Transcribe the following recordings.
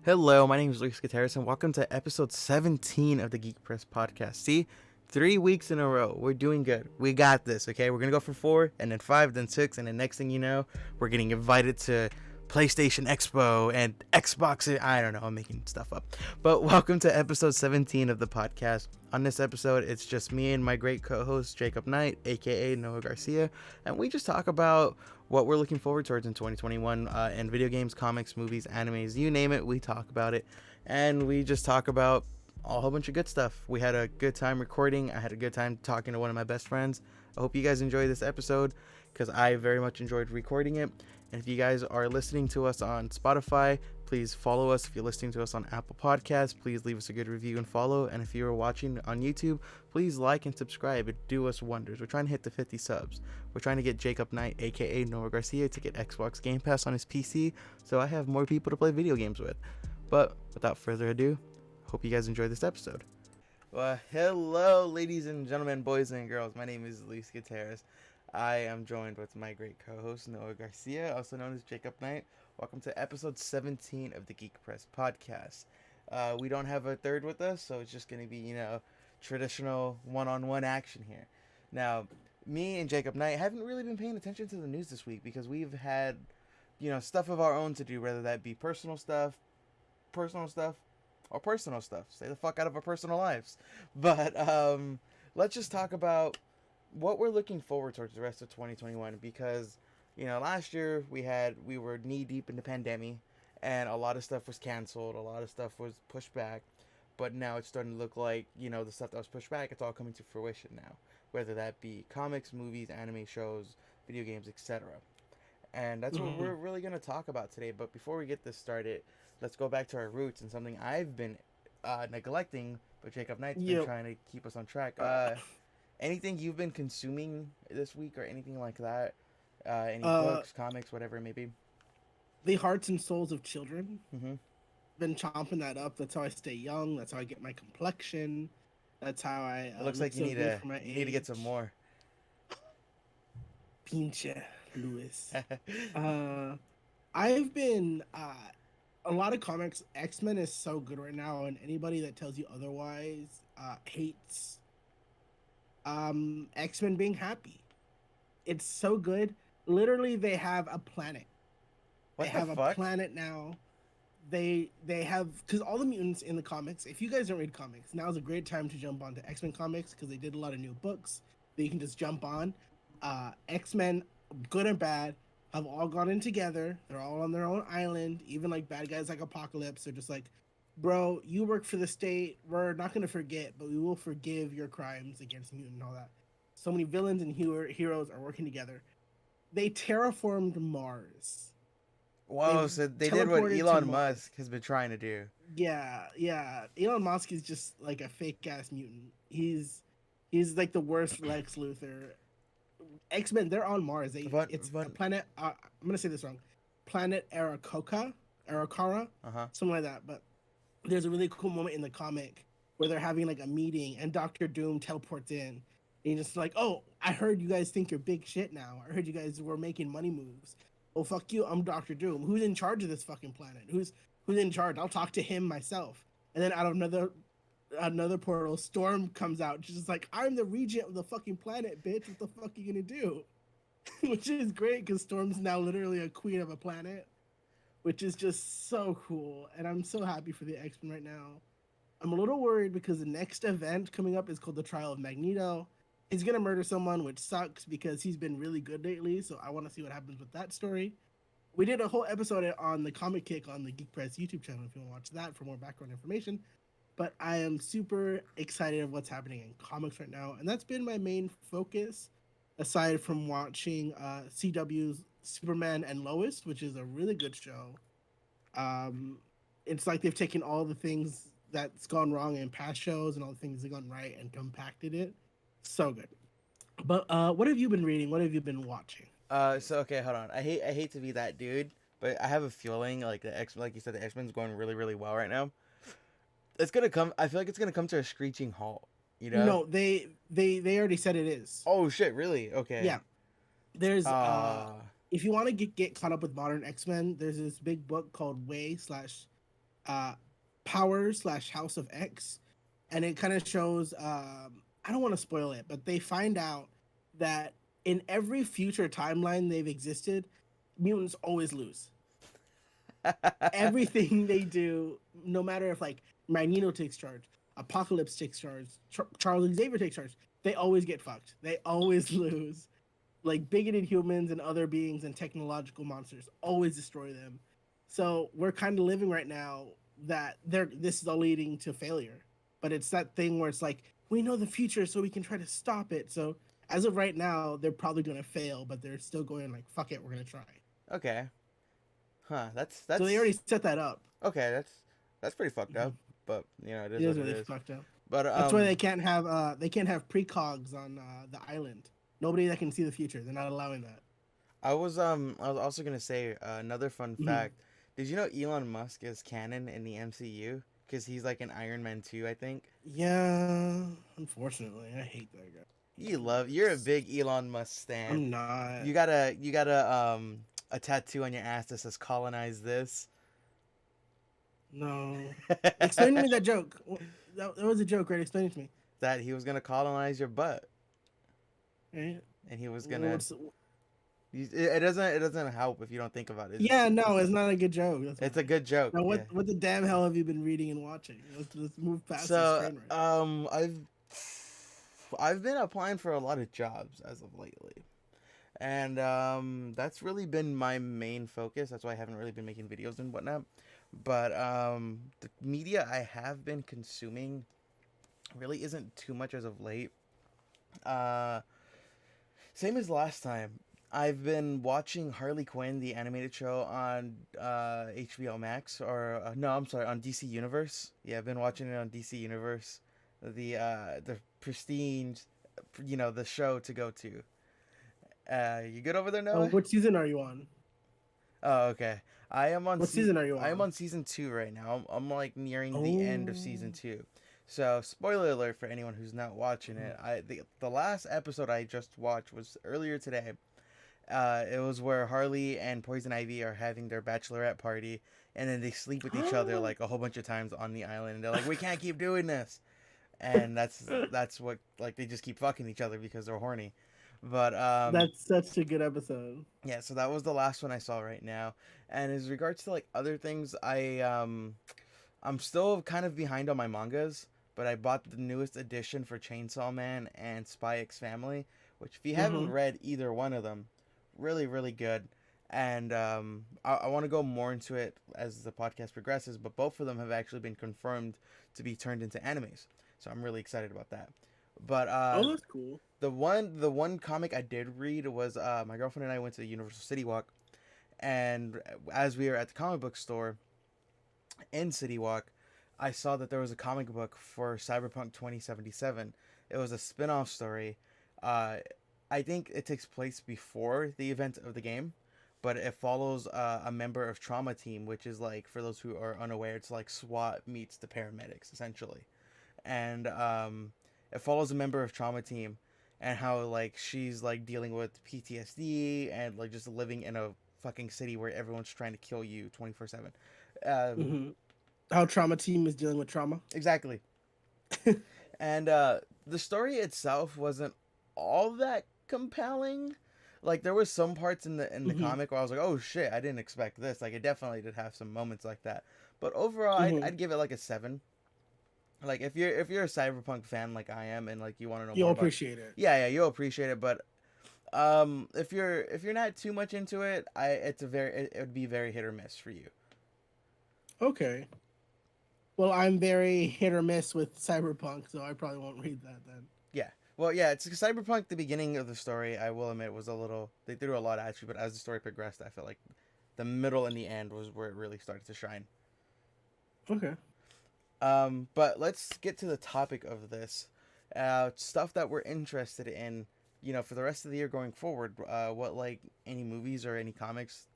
Hello, my name is Luis Gutierrez, and welcome to episode 17 of the Geek Press podcast. See, 3 weeks in a row, we're doing good. We got this, okay? We're gonna go for 4, and then 5, then 6, and the next thing you know, we're getting invited to PlayStation Expo and Xbox. I don't know, I'm making stuff up. But welcome to episode 17 of the podcast. On this episode, it's just me and my great co-host, Jacob Knight, aka Noah Garcia, and we just talk about what we're looking forward towards in 2021 in video games, comics, movies, animes, you name it, we talk about it. And we just talk about a whole bunch of good stuff. We had a good time recording. I had a good time talking to one of my best friends. I hope you guys enjoy this episode because I very much enjoyed recording it. And if you guys are listening to us on Spotify, please follow us. If you're listening to us on Apple Podcasts, please leave us a good review and follow. And if you're watching on YouTube, please like and subscribe. It do us wonders. We're trying to hit the 50 subs. We're trying to get Jacob Knight, aka Noah Garcia, to get Xbox Game Pass on his PC, so I have more people to play video games with. But without further ado, hope you guys enjoy this episode. Well, hello, ladies and gentlemen, boys and girls. My name is Luis Gutierrez. I am joined with my great co-host, Noah Garcia, also known as Jacob Knight. Welcome to episode 17 of the Geek Press podcast. We don't have a third with us, so it's just going to be, traditional one-on-one action here. Now, me and Jacob Knight haven't really been paying attention to the news this week because we've had, stuff of our own to do, whether that be personal stuff, or personal stuff. Stay the fuck out of our personal lives. But let's just talk about what we're looking forward towards the rest of 2021 because last year we were knee deep in the pandemic and a lot of stuff was canceled, a lot of stuff was pushed back, but now it's starting to look like the stuff that was pushed back, it's all coming to fruition now, whether that be comics, movies, anime shows, video games, etc. And that's what we're really going to talk about today. But before we get this started, let's go back to our roots and something I've been neglecting, but Jacob Knight's been trying to keep us on track. Anything you've been consuming this week or anything like that? Any books, comics, whatever it may be? The Hearts and Souls of Children. Mm-hmm. Been chomping that up. That's how I stay young. That's how I get my complexion. That's how I. It looks like you need to get some more. Pinche Luis. I've been a lot of comics. X-Men is so good right now, and anybody that tells you otherwise hates X-Men being happy. It's so good. Literally, they have a planet. What they have fuck? A planet now. They have, because all the mutants in the comics, if you guys don't read comics, now's a great time to jump onto X-Men comics because they did a lot of new books that you can just jump on. X-Men, good and bad, have all gone in together. They're all on their own island. Even like bad guys like Apocalypse are just like, bro, you work for the state. We're not going to forget, but we will forgive your crimes against mutant and all that. So many villains and heroes are working together. They terraformed Mars. Wow, so they did what Elon Musk has been trying to do. Yeah. Elon Musk is just like a fake ass mutant. He's like the worst Lex Luthor. X-Men, they're on Mars. It's a planet. I'm gonna say this wrong. Planet Arakara, something like that. But there's a really cool moment in the comic where they're having like a meeting and Doctor Doom teleports in. And he's just like, oh, I heard you guys think you're big shit now. I heard you guys were making money moves. Oh, fuck you, I'm Doctor Doom. Who's in charge of this fucking planet? Who's in charge? I'll talk to him myself. And then out of another portal, Storm comes out. She's just like, I'm the regent of the fucking planet, bitch. What the fuck are you gonna do? Which is great because Storm's now literally a queen of a planet, which is just so cool. And I'm so happy for the X-Men right now. I'm a little worried because the next event coming up is called the Trial of Magneto. He's gonna murder someone, which sucks because he's been really good lately. So I want to see what happens with that story. We did a whole episode on the Comic Kick on the Geek Press YouTube channel if you want to watch that for more background information. But I am super excited of what's happening in comics right now, and that's been my main focus, aside from watching CW's Superman and Lois, which is a really good show. It's like they've taken all the things that's gone wrong in past shows and all the things that gone right and compacted it. So good. But what have you been reading? What have you been watching? Okay, hold on. I hate to be that dude, but I have a feeling like like you said, the X-Men's going really, really well right now. It's gonna come. I feel like it's gonna come to a screeching halt. No, they already said it is. Oh shit! Really? Okay. Yeah. There's if you want to get caught up with modern X-Men, there's this big book called Way slash Power/House of X, and it kind of shows. I don't want to spoil it, but they find out that in every future timeline they've existed, mutants always lose. Everything they do, no matter if like Magneto takes charge, Apocalypse takes charge, Charles Xavier takes charge, they always get fucked. They always lose. Like bigoted humans and other beings and technological monsters always destroy them. So we're kind of living right now that this is all leading to failure. But it's that thing where it's like we know the future, so we can try to stop it. So as of right now, they're probably gonna fail, but they're still going like fuck it, we're gonna try. Okay. Huh. That's. So they already set that up. Okay. That's pretty fucked up. But you know, it is what it is. Fucked up. But that's why they can't have precogs on the island. Nobody that can see the future. They're not allowing that. I was also gonna say another fun fact. Did you know Elon Musk is canon in the MCU? Because he's like an Iron Man 2, I think. Yeah, unfortunately, I hate that guy. You're a big Elon Musk stan. I'm not. You got a tattoo on your ass that says "colonize this." No. Explain to me that joke. That was a joke, right? Explain it to me. That he was gonna colonize your butt. Right. And he was gonna. It doesn't help if you don't think about it. It's not a good joke. It's a good joke. Now, what the damn hell have you been reading and watching? Let's move past this train wreck. I've been applying for a lot of jobs as of lately, and that's really been my main focus. That's why I haven't really been making videos and whatnot. But the media I have been consuming really isn't too much as of late. Same as last time. I've been watching Harley Quinn, the animated show on HBO Max, or no, I'm sorry, on DC Universe. Yeah, I've been watching it on DC Universe, the pristine, the show to go to. You good over there, Noah? What season are you on? Oh, okay. I am on. What season are you on? I am on season 2 right now. I'm like nearing the end of season 2. So, spoiler alert for anyone who's not watching it. The last episode I just watched was earlier today. It was where Harley and Poison Ivy are having their bachelorette party, and then they sleep with each other like a whole bunch of times on the island. And they're like, "We can't keep doing this," and that's what, like, they just keep fucking each other because they're horny. But that's such a good episode. Yeah, so that was the last one I saw right now. And as regards to like other things, I'm still kind of behind on my mangas, but I bought the newest edition for Chainsaw Man and Spy X Family, which if you haven't read either one of them, really, really good. And I want to go more into it as the podcast progresses, but both of them have actually been confirmed to be turned into animes. So I'm really excited about that. But that's cool. The one comic I did read was my girlfriend and I went to the Universal City Walk, and as we were at the comic book store in City Walk, I saw that there was a comic book for Cyberpunk 2077. It was a spin-off story. I think it takes place before the event of the game, but it follows a member of Trauma Team, which is like, for those who are unaware, it's like SWAT meets the paramedics essentially, and it follows a member of Trauma Team and how like she's like dealing with PTSD and like just living in a fucking city where everyone's trying to kill you 24/7. How Trauma Team is dealing with trauma. Exactly. And the story itself wasn't all that compelling. Like there was some parts in the comic where I was like, oh shit, I didn't expect this. Like it definitely did have some moments like that. But overall, I'd give it like a 7. Like if you're a Cyberpunk fan like I am, and like you want to know you'll more appreciate it. Yeah, you'll appreciate it. But if you're not too much into it, it would be very hit or miss for you. Okay. Well, I'm very hit or miss with Cyberpunk, so I probably won't read that then. Yeah. Well, yeah, it's Cyberpunk. The beginning of the story, I will admit, was they threw a lot at you, but as the story progressed, I felt like the middle and the end was where it really started to shine. Okay. But let's get to the topic of this. Stuff that we're interested in, for the rest of the year going forward. What, like, any movies or any comics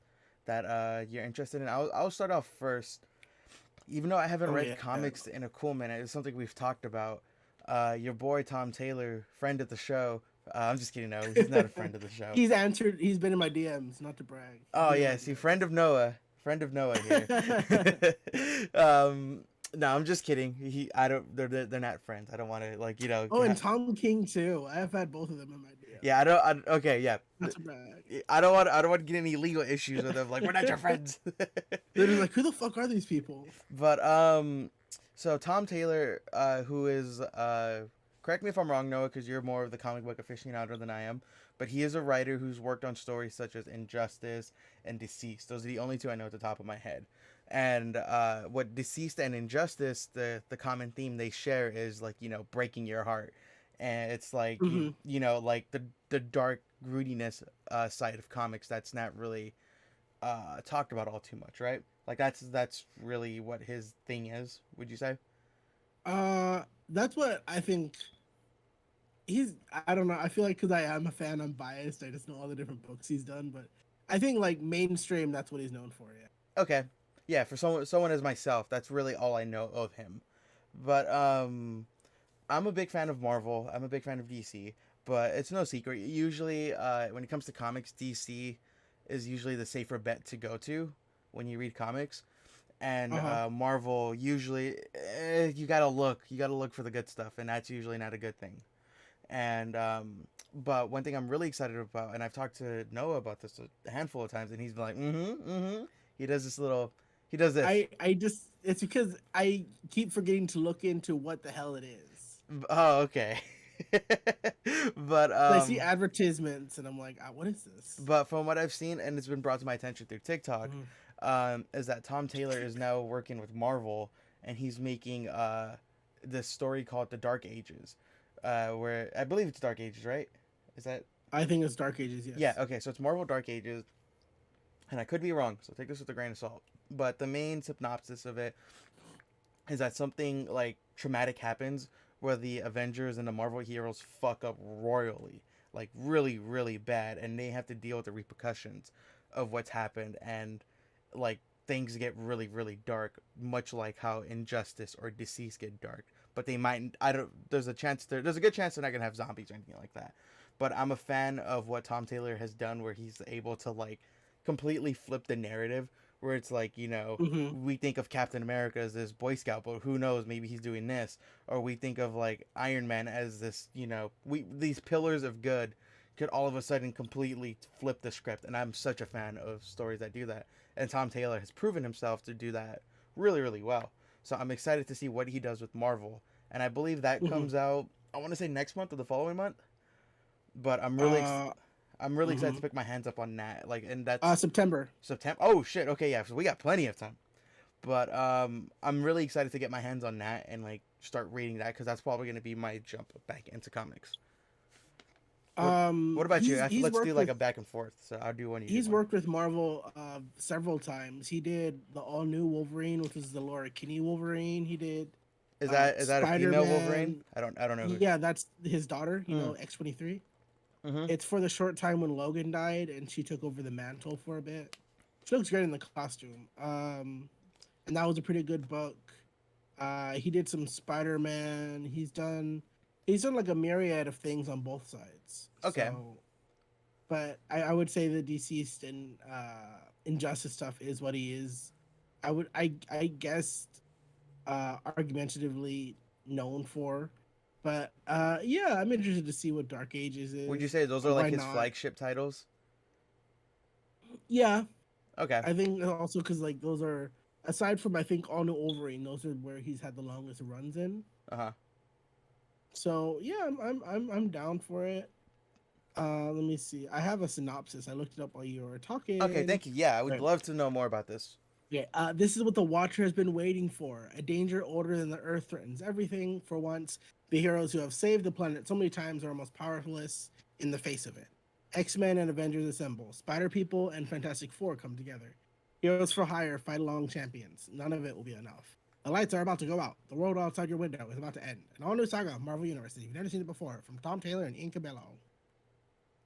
that you're interested in? I'll start off first. Even though I haven't read comics in a cool minute, it's something we've talked about. Your boy Tom Taylor, friend of the show. I'm just kidding. No, he's not a friend of the show. He's been in my DMs, not to brag. Oh yeah, see, friend of Noah, Friend of Noah here. No, I'm just kidding. I don't. They're not friends. I don't want to like Oh, and Tom King too. I've had both of them in my DM. Yeah, I don't. Okay, yeah. That's a brag. I don't want. I don't want to get any legal issues with them. Like we're not your friends. They're like, who the fuck are these people? But so Tom Taylor, who is correct me if I'm wrong, Noah, because you're more of the comic book aficionado than I am. But he is a writer who's worked on stories such as Injustice and Deceased. Those are the only two I know at the top of my head. And what Deceased and Injustice, the common theme they share is like, you know, breaking your heart. And it's like, you know, like the dark grittiness side of comics that's not really talked about all too much, right? Like that's really what his thing is, would you say? That's what I think. I don't know. I feel like because I am a fan, I'm biased. I just know all the different books he's done, but I think like mainstream, that's what he's known for. Yeah. Okay. Yeah, for someone as myself, that's really all I know of him. But I'm a big fan of Marvel. I'm a big fan of DC, but it's no secret. Usually, when it comes to comics, DC is usually the safer bet to go to when you read comics, and Marvel usually you gotta look for the good stuff, and that's usually not a good thing. And but one thing I'm really excited about, and I've talked to Noah about this a handful of times, and he's been like, He does this. I just it's because I keep forgetting to look into what the hell it is. Oh, okay. But I see advertisements and I'm like, what is this? But from what I've seen, and it's been brought to my attention through TikTok, is that Tom Taylor is now working with Marvel, and he's making this story called The Dark Ages, where I believe it's Dark Ages, right? Is that? I think it's Dark Ages. Yes. Yeah. Okay. So it's Marvel Dark Ages, and I could be wrong, so take this with a grain of salt. But the main synopsis of it is that something like traumatic happens where the Avengers and the Marvel heroes fuck up royally, like really, really bad, and they have to deal with the repercussions of what's happened, and like things get really, really dark, much like how Injustice or Deceased get dark. But they might, there's a good chance they're not gonna have zombies or anything like that. But I'm a fan of what Tom Taylor has done, where he's able to like completely flip the narrative, where it's like, you know, we think of Captain America as this Boy Scout, but who knows, maybe he's doing this. Or we think of like Iron Man as this, you know, these pillars of good could all of a sudden completely flip the script. And I'm such a fan of stories that do that. And Tom Taylor has proven himself to do that really, really well. So I'm excited to see what he does with Marvel. And I believe that comes out, I want to say next month or the following month. But I'm really excited to pick my hands up on that. Like, and that's September. Oh shit. Okay, yeah. So we got plenty of time. But I'm really excited to get my hands on that and like start reading that, because that's probably going to be my jump back into comics. What about you? Let's do like a back and forth. So I'll do one. He's worked with Marvel several times. He did the all new Wolverine, which is the Laura Kinney Wolverine. He did. Is that a female Wolverine? I don't know. Yeah, that's his daughter. You know, X-23. It's for the short time when Logan died and she took over the mantle for a bit. She looks great in the costume. And that was a pretty good book. He did some Spider-Man. He's done like a myriad of things on both sides. Okay. So, but I would say the Deceased and Injustice stuff is what he is. I guess argumentatively known for. But yeah, I'm interested to see what Dark Ages is. Would you say those are like his flagship titles? Yeah. Okay. I think also because like those are, aside from I think All New Wolverine, those are where he's had the longest runs in. So yeah, I'm down for it. Let me see. I have a synopsis. I looked it up while you were talking. Okay, thank you. Yeah, I would love to know more about this. Yeah, this is what the Watcher has been waiting for. A danger older than the Earth threatens everything. For once, the heroes who have saved the planet so many times are almost powerless in the face of it. X-Men and Avengers assemble. Spider-People and Fantastic Four come together. Heroes for hire fight along champions. None of it will be enough. The lights are about to go out. The world outside your window is about to end. An all-new saga of Marvel Universe that you've never seen it before, from Tom Taylor and Ian Cabello.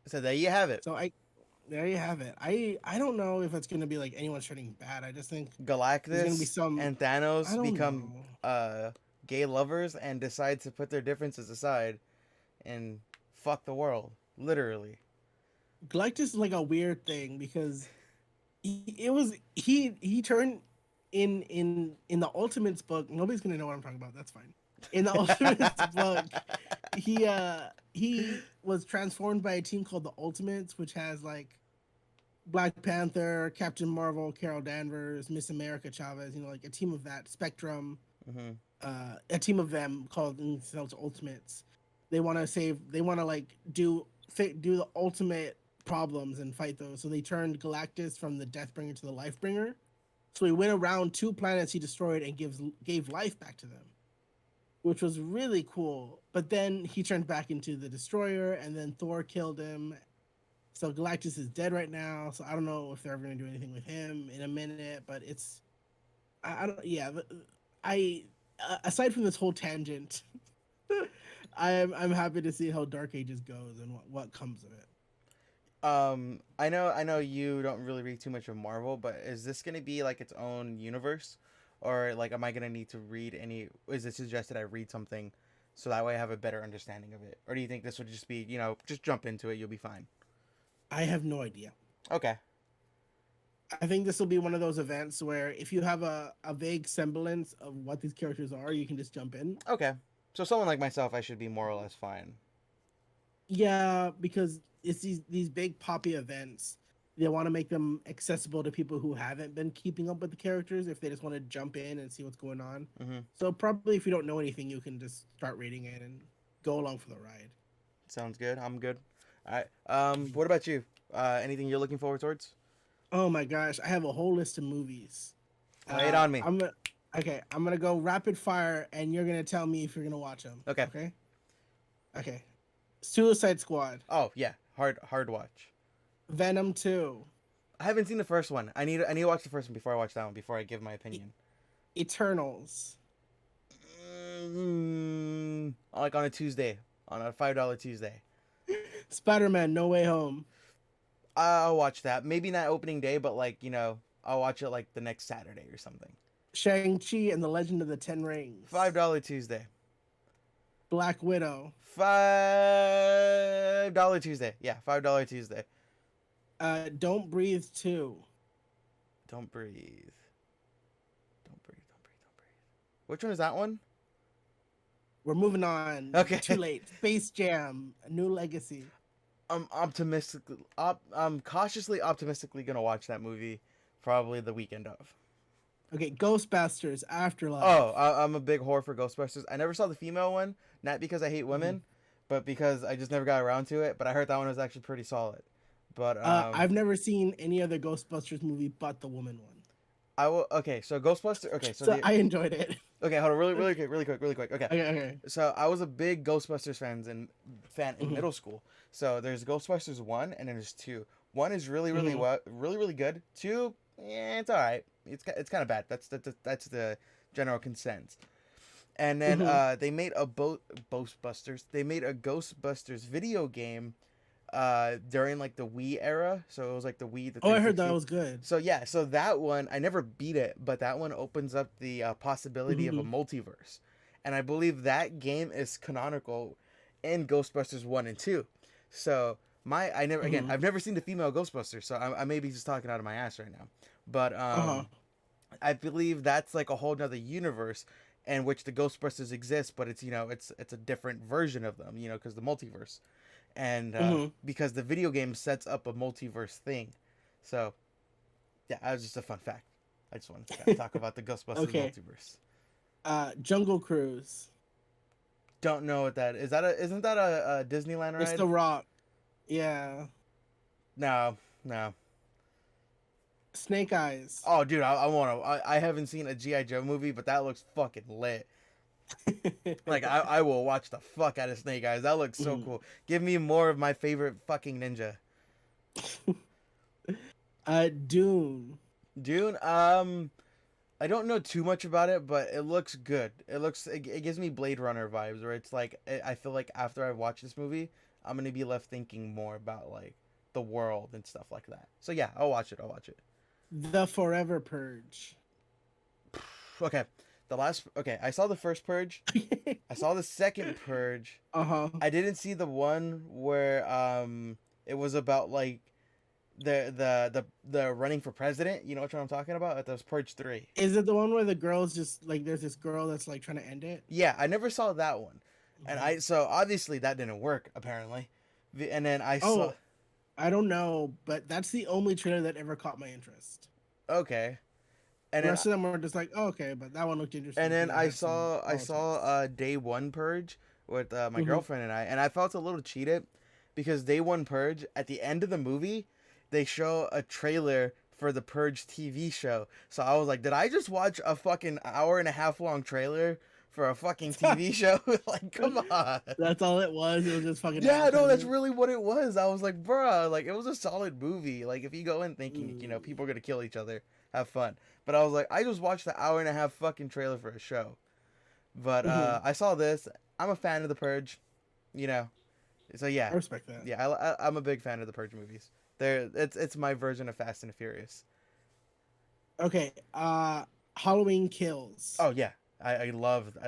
So there you have it. There you have it. I don't know if it's going to be like anyone's turning bad. I just think Galactus and Thanos become gay lovers and decide to put their differences aside and fuck the world, literally. Galactus is like a weird thing because He turned in the Ultimates book. Nobody's gonna know what I'm talking about. That's fine. In the Ultimates book, he was transformed by a team called the Ultimates, which has like Black Panther, Captain Marvel, Carol Danvers, Miss America Chavez. You know, like a team of that Spectrum. Mm-hmm. A team of them called themselves Ultimates. They want to save. They want to like do the ultimate problems and fight those. So they turned Galactus from the Deathbringer to the Lifebringer. So he went around 2 planets he destroyed and gave life back to them, which was really cool. But then he turned back into the Destroyer, and then Thor killed him. So Galactus is dead right now. So I don't know if they're ever going to do anything with him in a minute. But it's I don't yeah. I aside from this whole tangent, I'm happy to see how Dark Ages goes and what comes of it. I know you don't really read too much of Marvel, but is this gonna be like its own universe, or like am I gonna need to read any? Is it suggested I read something, so that way I have a better understanding of it, or do you think this would just be just jump into it, you'll be fine? I have no idea. Okay. I think this will be one of those events where if you have a vague semblance of what these characters are, you can just jump in. Okay. So someone like myself, I should be more or less fine. Yeah, because it's these big poppy events. They want to make them accessible to people who haven't been keeping up with the characters if they just want to jump in and see what's going on. Mm-hmm. So probably if you don't know anything, you can just start reading it and go along for the ride. Sounds good. I'm good. All right. What about you? Anything you're looking forward towards? Oh my gosh, I have a whole list of movies. Lay it on me. I'm gonna go rapid fire, and you're gonna tell me if you're gonna watch them. Okay. Okay. Suicide Squad. Oh yeah, hard watch. Venom 2. I haven't seen the first one. I need to watch the first one before I watch that one before I give my opinion. Eternals. Like on a Tuesday, on a $5 Tuesday. Spider-Man: No Way Home. I'll watch that. Maybe not opening day, but I'll watch it like the next Saturday or something. Shang-Chi and the Legend of the Ten Rings. $5 Tuesday. Black Widow. $5 Tuesday. Yeah, $5 Tuesday. Don't Breathe 2. Don't breathe. Don't breathe. Which one is that one? We're moving on. Okay. Too late. Space Jam: A New Legacy. I'm cautiously optimistically gonna watch that movie, probably the weekend of. Okay, Ghostbusters: Afterlife. Oh, I'm a big whore for Ghostbusters. I never saw the female one, not because I hate women, but because I just never got around to it. But I heard that one was actually pretty solid. But I've never seen any other Ghostbusters movie but the woman one. I will. Okay, so Ghostbusters. Okay, so I enjoyed it. Okay, hold on, really quick. Okay. Okay. So I was a big Ghostbusters fan in middle school. So there's Ghostbusters 1 and then there's 2. 1 is really really good. 2, yeah, it's all right. It's kind of bad. That's the general consensus. And then they made a Ghostbusters. They made a Ghostbusters video game during like the Wii era. So it was like the Wii. I heard that was good. So yeah, so that one I never beat it, but that one opens up the possibility of a multiverse, and I believe that game is canonical in Ghostbusters 1 and 2. So I've never seen the female Ghostbusters, so I may be just talking out of my ass right now, but I believe that's like a whole nother universe in which the Ghostbusters exist, but it's it's a different version of them, because the multiverse. And because the video game sets up a multiverse thing. So, yeah, that was just a fun fact. I just wanted to talk about the Ghostbusters multiverse. Jungle Cruise. Don't know what that is. Isn't that a Disneyland ride? It's The Rock. Yeah. No. Snake Eyes. Oh, dude, I haven't seen a G.I. Joe movie, but that looks fucking lit. Like I will watch the fuck out of Snake Eyes. That looks so cool. Give me more of my favorite fucking ninja. Dune. I don't know too much about it, but it looks good. It gives me Blade Runner vibes, where it's like I feel like after I watch this movie, I'm gonna be left thinking more about like the world and stuff like that. So yeah, I'll watch it. The Forever Purge. Okay. I saw the first Purge. I saw the second Purge. I didn't see the one where it was about like the running for president. You know what I'm talking about? That was Purge 3. Is it the one where the girl's just like there's this girl that's like trying to end it? Yeah, I never saw that one, and Mhm. so obviously that didn't work apparently, and then I saw. Oh, I don't know, but that's the only trailer that ever caught my interest. Okay, and The then rest of them were just like, oh, okay, but that one looked interesting and because then it had some I saw politics. Day One Purge with my Hmm. girlfriend and I felt a little cheated because Day One Purge at the end of the movie they show a trailer for the Purge TV show. So I was like, did I just watch a fucking hour and a half long trailer for a fucking TV show? Like, come on. That's all it was. It was just fucking Yeah, no, that's advertising. really what it was. I was like, bruh, like it was a solid movie. Like if you go in thinking, Mm. people are gonna kill each other, have fun. But I was like, I just watched the hour and a half fucking trailer for a show. But Hmm. I saw this. I'm a fan of the Purge, you know. So I yeah, respect that. yeah, I'm a big fan of the Purge movies. It's my version of Fast and the Furious. Okay, Halloween Kills. Oh yeah, I love the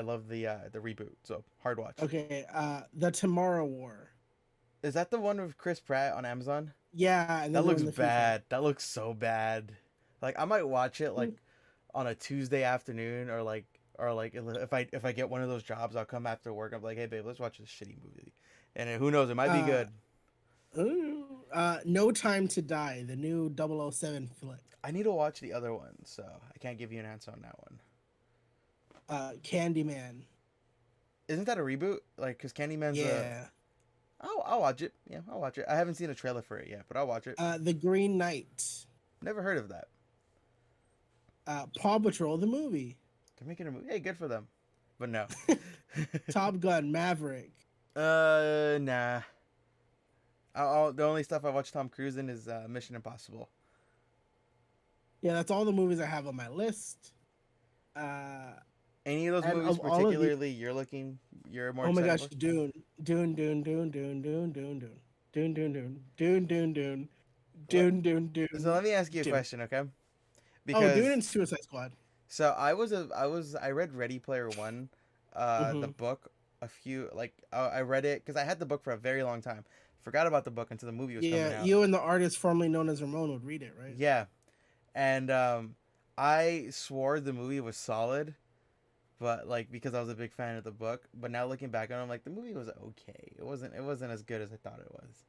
reboot. So hard watch. Okay, The Tomorrow War. Is that the one with Chris Pratt on Amazon? Yeah, and That then they're looks in the future. bad. That looks so bad. Like I might watch it like on a Tuesday afternoon or like if I get one of those jobs, I'll come after work. I'm like, hey babe, let's watch this shitty movie, and who knows, it might be Uh, good. No Time to Die, the new 007 flick. I need to watch the other one, so I can't give you an answer on that one. Candyman. Isn't that a reboot? Like, cause Candyman's a. Yeah. I'll watch it. Yeah, I'll watch it. I haven't seen a trailer for it yet, but I'll watch it. The Green Knight. Never heard of that. Paw Patrol, the movie. They're making a movie. Hey, good for them. But no. Top Gun, Maverick. Nah. The only stuff I watch Tom Cruise in is Mission Impossible. Yeah, that's all the movies I have on my list. Uh, Any of those and movies of all of the, particularly you're more oh my excited gosh, for? Dune, Dune, Dune, Dune, Dune, Dune, Dune, Dune, Dune, Dune, Dune, Dune, Dune, Dune, Let, Dune, Dune, so Dune, let me ask you a Dune. question, okay? Oh, Dune Because and Suicide Squad. so I read Ready Player One, the Mm-hmm. book a few like I read it because I had the book for a very long time. Forgot about the book until the movie was coming Yeah, out. you and the artist formerly known as Ramon would read it, right? Yeah, and I swore the movie was solid, but like because I was a big fan of the book. But now looking back on it, I'm like the movie was okay. It wasn't as good as I thought it was.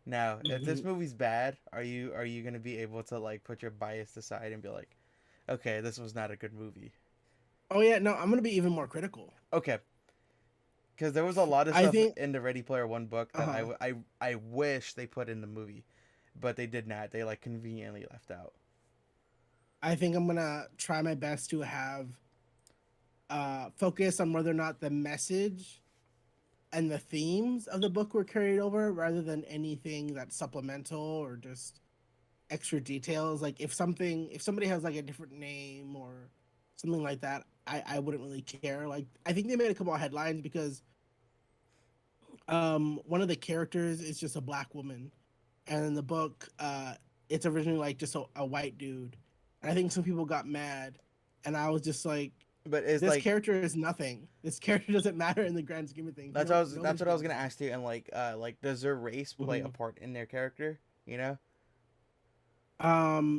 Now, if this Mm-hmm. movie's bad, are you gonna be able to like put your bias aside and be like, okay, this was not a good movie? Oh yeah, no, I'm gonna be even more critical. Okay, because there was a lot of I stuff think, in the Ready Player One book that uh-huh. I wish they put in the movie, but they did not. They like conveniently left out. I think I'm gonna try my best to have focus on whether or not the message and the themes of the book were carried over rather than anything that's supplemental or just extra details. Like if somebody has like a different name or something like that, I wouldn't really care. Like I think they made a couple of headlines because one of the characters is just a black woman, and in the book it's originally like just a white dude, and I think some people got mad, and I was just like, But it's this like character is nothing. This character doesn't matter in the grand scheme of things. that's Nobody's what I was gonna gonna ask you. And like does their race play a listen. part in their character? You know?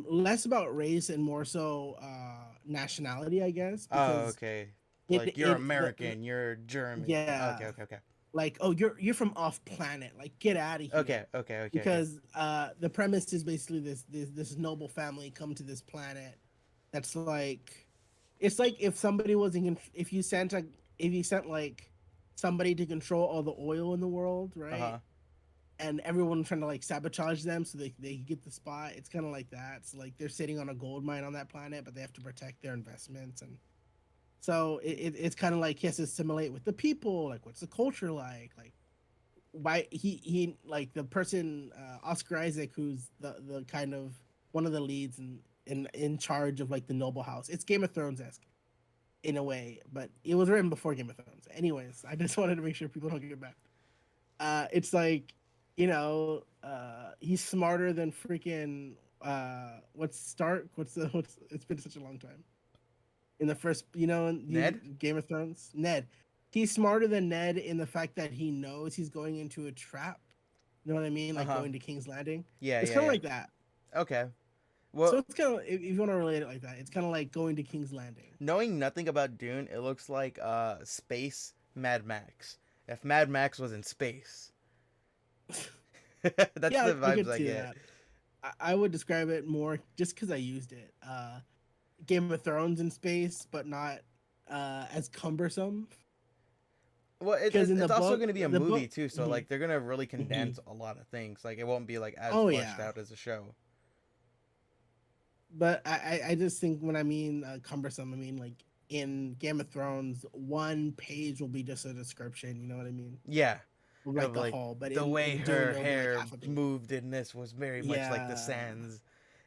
Less about race and more so nationality, I guess, Oh, because okay. it Like you're it the American, you're German. yeah, Okay, okay, okay. like, oh, you're from off planet, like get out of Okay, here. okay, okay, okay. Because the premise is basically this noble family come to this planet that's like, it's like if somebody was if you sent like somebody to control all the oil in the world, right? Uh-huh. And everyone trying to like sabotage them so they get the spot. It's kind of like that. It's like they're sitting on a gold mine on that planet, but they have to protect their investments, and so it's kind of like he has to assimilate with the people. Like, what's the culture like why he like the person Oscar Isaac, who's the kind of one of the leads and in charge of like the noble house. It's Game of Thrones esque in a way, but it was written before Game of Thrones. Anyways, I just wanted to make sure people don't get back. It's like, he's smarter than freaking what's Stark? What's it's been such a long time. In the first, Ned? Game of Thrones, Ned. He's smarter than Ned in the fact that he knows he's going into a trap. You know what I mean? Like Uh-huh. going to King's Landing. Yeah, It's yeah, kind of yeah. like that. Okay. So Well, it's kind of, if you want to relate it like that, it's kind of like going to King's Landing. knowing nothing about Dune, it looks like space Mad Max. If Mad Max was in space. That's Yeah, the I vibes could I see get. that. I would describe it more just because I used it. Game of Thrones in space, but not as cumbersome. Well, Because in it's also going to be a the movie book. too, so Mhm, like they're going to really mhm. condense a lot of things. Like it won't be like as Oh fleshed yeah, out as a show. but I just think when I mean cumbersome, I mean like in Game of Thrones, one page will be just a description. You know what I mean? Yeah, Like of the like whole, but the way in Dune her it'll be like hair half a page. moved in this was very much like the Yeah, sands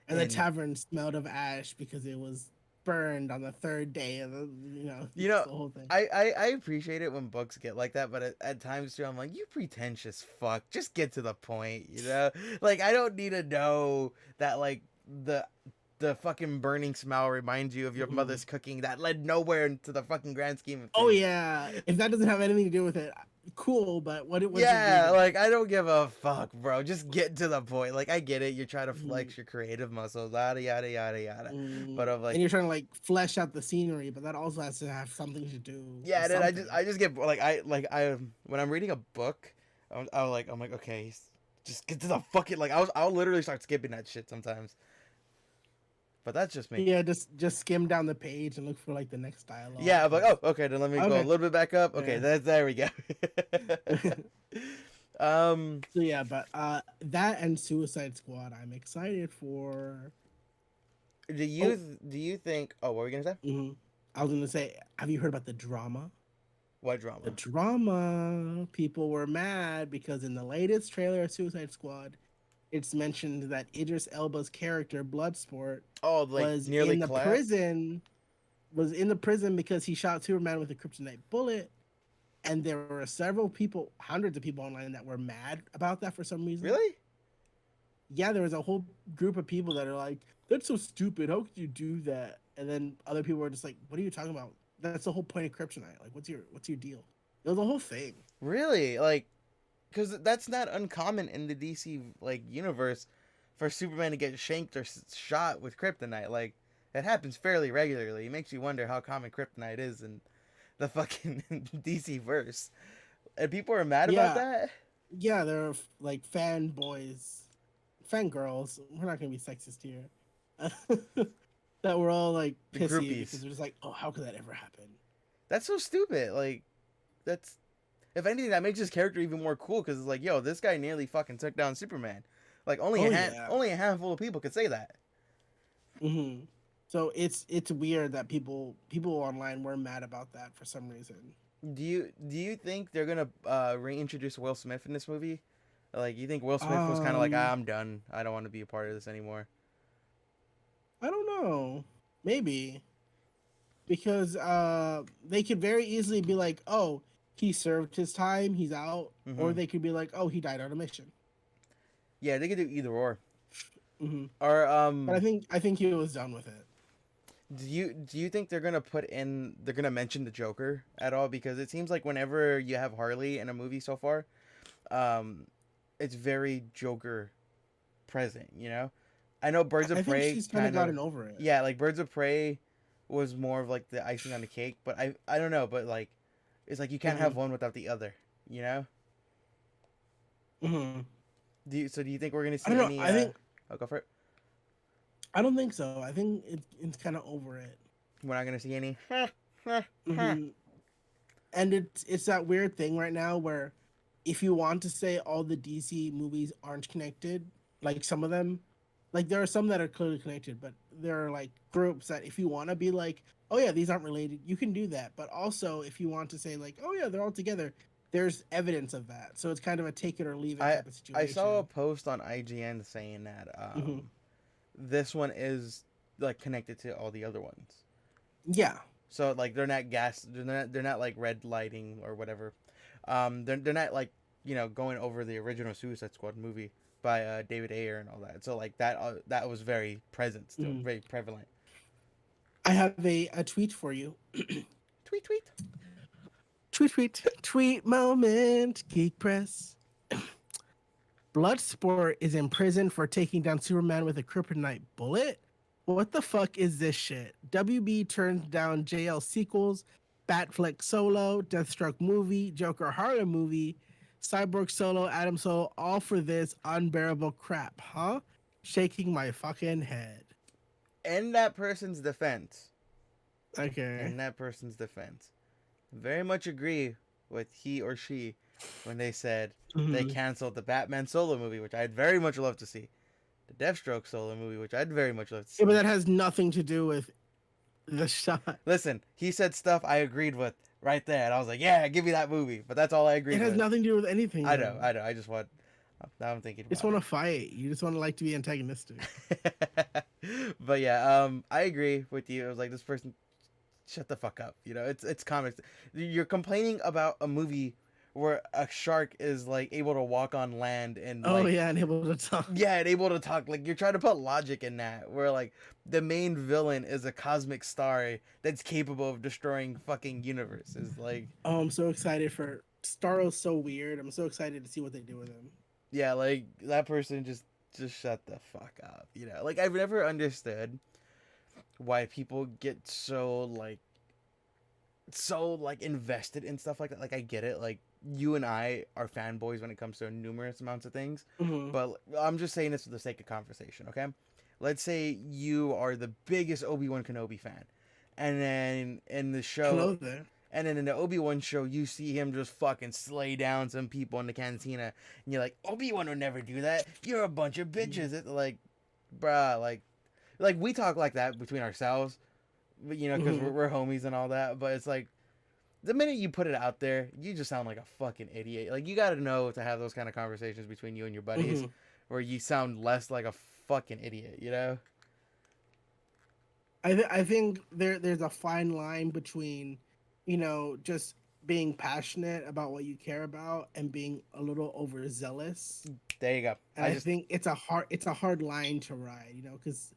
and the in. tavern smelled of ash because it was burned on the third day of the, You it's know, the whole thing. I appreciate it when books get like that, but at times too, I'm like, you pretentious fuck. Just get to the point, you know? Like, I don't need to know that, like, the the fucking burning smell reminds you of your Mhm. mother's cooking that led nowhere into the fucking grand scheme of Oh things. yeah, if that doesn't have anything to do with it, cool. But what's your Yeah, reason? like, I don't give a fuck, bro. Just get to the point. Like, I get it. You're trying to Mhm. flex your creative muscles, yada, yada, yada, yada. But Mm, of like, and you're trying to like flesh out the scenery, but that also has to have something to do yeah, with and then something. I just get I when I'm reading a book, I'm like okay, just get to the fucking like I'll literally start skipping that shit sometimes. But that's just me. Yeah, just skim down the page and look for like the next dialogue. Yeah, I'm like, Cause oh, okay, then let me go a okay, little bit back up. Okay, yeah. there we go. um, So yeah, but that and Suicide Squad, I'm excited for. Oh, do you think? Oh, what were we gonna say? mhm. I was gonna say, have you heard about the drama? What The drama? drama. People were mad because in the latest trailer of Suicide Squad, it's mentioned that Idris Elba's character Bloodsport Oh, like was nearly in the clapped. prison was in the prison because he shot Superman with a kryptonite bullet, and there were several people, hundreds of people online that were mad about that for some reason. Really? Yeah, there was a whole group of people that are like, "That's so stupid. How could you do that?" And then other people were just like, "What are you talking about? That's the whole point of kryptonite. Like, what's your deal?" It was a whole thing. Really? Like, because that's not uncommon in the DC like universe for Superman to get shanked or shot with kryptonite. Like it happens fairly regularly. It makes you wonder how common kryptonite is in the fucking DC verse. And people are mad about Yeah, that. yeah, they're like fanboys, fangirls. We're not gonna be sexist here. That were all like The pissy because groupies. they're just like, "Oh, how could that ever happen?" That's so stupid. Like that's if anything that makes his character even more cool because it's like, yo, this guy nearly fucking took down Superman. Like Oh yeah. only a handful of people could say that. Hmm. So it's weird that people online were mad about that for some reason. Do you think they're gonna reintroduce Will Smith in this movie? Like, you think Will Smith was kind of like, Um, I'm done. I don't want to be a part of this anymore. I don't know. Maybe because they could very easily be like, "Oh, he served his time, he's out," or Hmm. they could be like, "Oh, he died on a mission." Yeah, they could do either or. Hmm. Or But I think he was done with it. do you think they're gonna mention the Joker at all? Because it seems like whenever you have Harley in a movie so far, um, it's very Joker present. You know, I know Birds of I think Prey she's kind of kind of, gotten over it. yeah, like Birds of Prey was more of like the icing on the cake, but I don't know, but like it's like you can't Hmm. have one without the other. You know. Hmm. Do you think we're gonna I see don't know. any? I'll go for it. I don't think so. I think it's kind of over it. We're not gonna see any. Hmm. And it's that weird thing right now where if you want to say all the DC movies aren't connected, like some of them, like there are some that are clearly connected, but there are like groups that if you want to be like, oh yeah, these aren't related, you can do that. But also if you want to say like, oh yeah, they're all together, there's evidence of that. So it's kind of a take it or leave it I type of I saw a situation. post on IGN saying that Hmm. this one is like connected to all the other ones. Yeah. So like they're not like red lighting or whatever. They're not like going over the original Suicide Squad movie by David Ayer and all that. So like that was very present still, Hmm. very prevalent. I have a tweet for you. Tweet tweet. Tweet moment, Geek Press. Bloodsport is in prison for taking down Superman with a kryptonite bullet. What the fuck is this shit? WB turns down JL sequels, Batfleck solo, Deathstroke movie, Joker Harlem movie, Cyborg solo, Adam solo, all for this unbearable crap, huh? Shaking my fucking head. In that person's defense, Okay. very much agree with he or she when they said they Mhm. canceled the Batman solo movie, which I'd very much love to see. The Deathstroke solo movie, which I'd very much love to see. Yeah, but that has nothing to do with the shot. Listen, he said stuff I agreed with right there, and I was like, yeah, give me that movie. But that's all I agreed It has with. nothing to do with anything. I know. Though. I just want. Now I'm thinking You just about want to fight. You just want to like to be antagonistic. it. But yeah, I agree with you. It was like this person, shut the fuck up. You know, it's comics. You're complaining about a movie where a shark is like able to walk on land and Oh like yeah, and able to talk. yeah, and able to talk. Like you're trying to put logic in that, where like the main villain is a cosmic star that's capable of destroying fucking universes. Like Oh, I'm so excited for Starro's so weird. I'm so excited to see what they do with him. yeah, like that person just shut the fuck up. You know, like I've never understood why people get so invested in stuff like that. Like I get it. Like you and I are fanboys when it comes to numerous amounts of things. Mm-hmm. But I'm just saying this for the sake of conversation, okay? Let's say you are the biggest Obi-Wan Kenobi fan. And then in the show Hello there. and then in the Obi-Wan show you see him just fucking slay down some people in the cantina and you're like, Obi-Wan would never do that. You're a bunch of bitches. It's like, bruh, like we talk like that between ourselves, you know, because Mm-hmm. we're homies and all that. But it's like the minute you put it out there, you just sound like a fucking idiot. Like you got to know to have those kind of conversations between you and your buddies, Mm-hmm. where you sound less like a fucking idiot. You know? I think there's a fine line between, just being passionate about what you care about and being a little overzealous. There you go. And I think it's a hard line to ride, because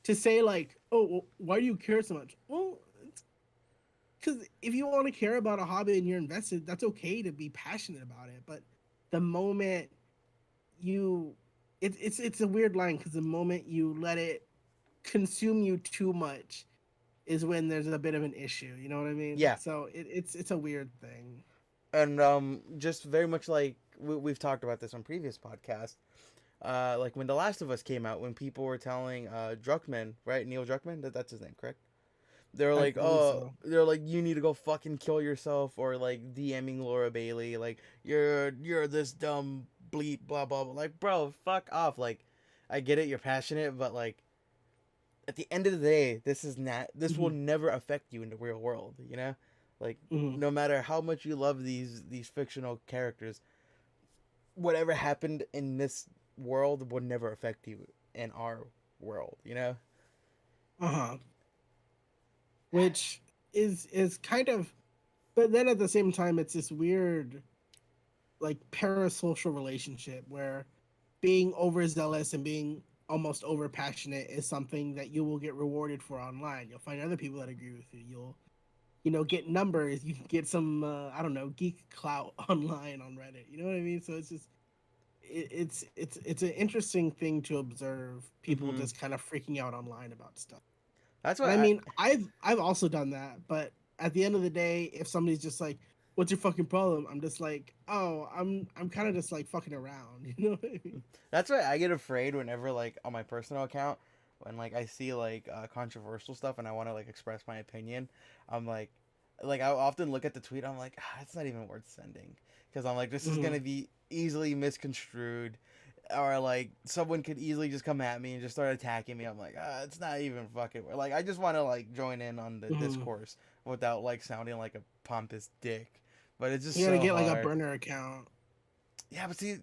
to say like, oh, well, why do you care so much? Well, because if you want to care about a hobby and you're invested, that's okay to be passionate about it. But the moment you, it's a weird line because the moment you let it consume you too much is when there's a bit of an issue. You know what I mean? Yeah, So it's a weird thing. and just very much like we've talked about this on previous podcasts. Like when The Last of Us came out, when people were telling Druckmann, right, Neil Druckmann, that's his name, correct? They're I like, believe oh, so. they're like, you need to go fucking kill yourself, or like DMing Laura Bailey, like you're this dumb bleep, blah blah blah. Like, bro, fuck off. Like, I get it, you're passionate, but like, at the end of the day, this will Hmm. never affect you in the real world. You know, like Hmm. no matter how much you love these fictional characters, whatever happened in this world would never affect you in our world. You know. Uh huh. Which is kind of, but then at the same time, it's this weird like parasocial relationship where being overzealous and being almost over passionate is something that you will get rewarded for online. You'll find other people that agree with you. You'll get numbers. You can get some I don't know, geek clout online on Reddit. You know what I mean? So it's just it's an interesting thing to observe people Mm-hmm. just kind of freaking out online about stuff. That's And what I I. mean, I've also done that, but at the end of the day, if somebody's just like, "What's your fucking problem?" I'm just like, "Oh, I'm kind of just like fucking around." You know what I mean? That's why I get afraid whenever like on my personal account when like I see like controversial stuff and I want to like express my opinion. I'm like I often look at the tweet. I'm like, it's not even worth sending because I'm like this is Hmm. gonna be easily misconstrued. Or like someone could easily just come at me and just start attacking me. I'm like, it's not even fucking like I just want to like join in on the Hmm. discourse without like sounding like a pompous dick. But it's just You gotta so get like a hard. burner account. Yeah, but see,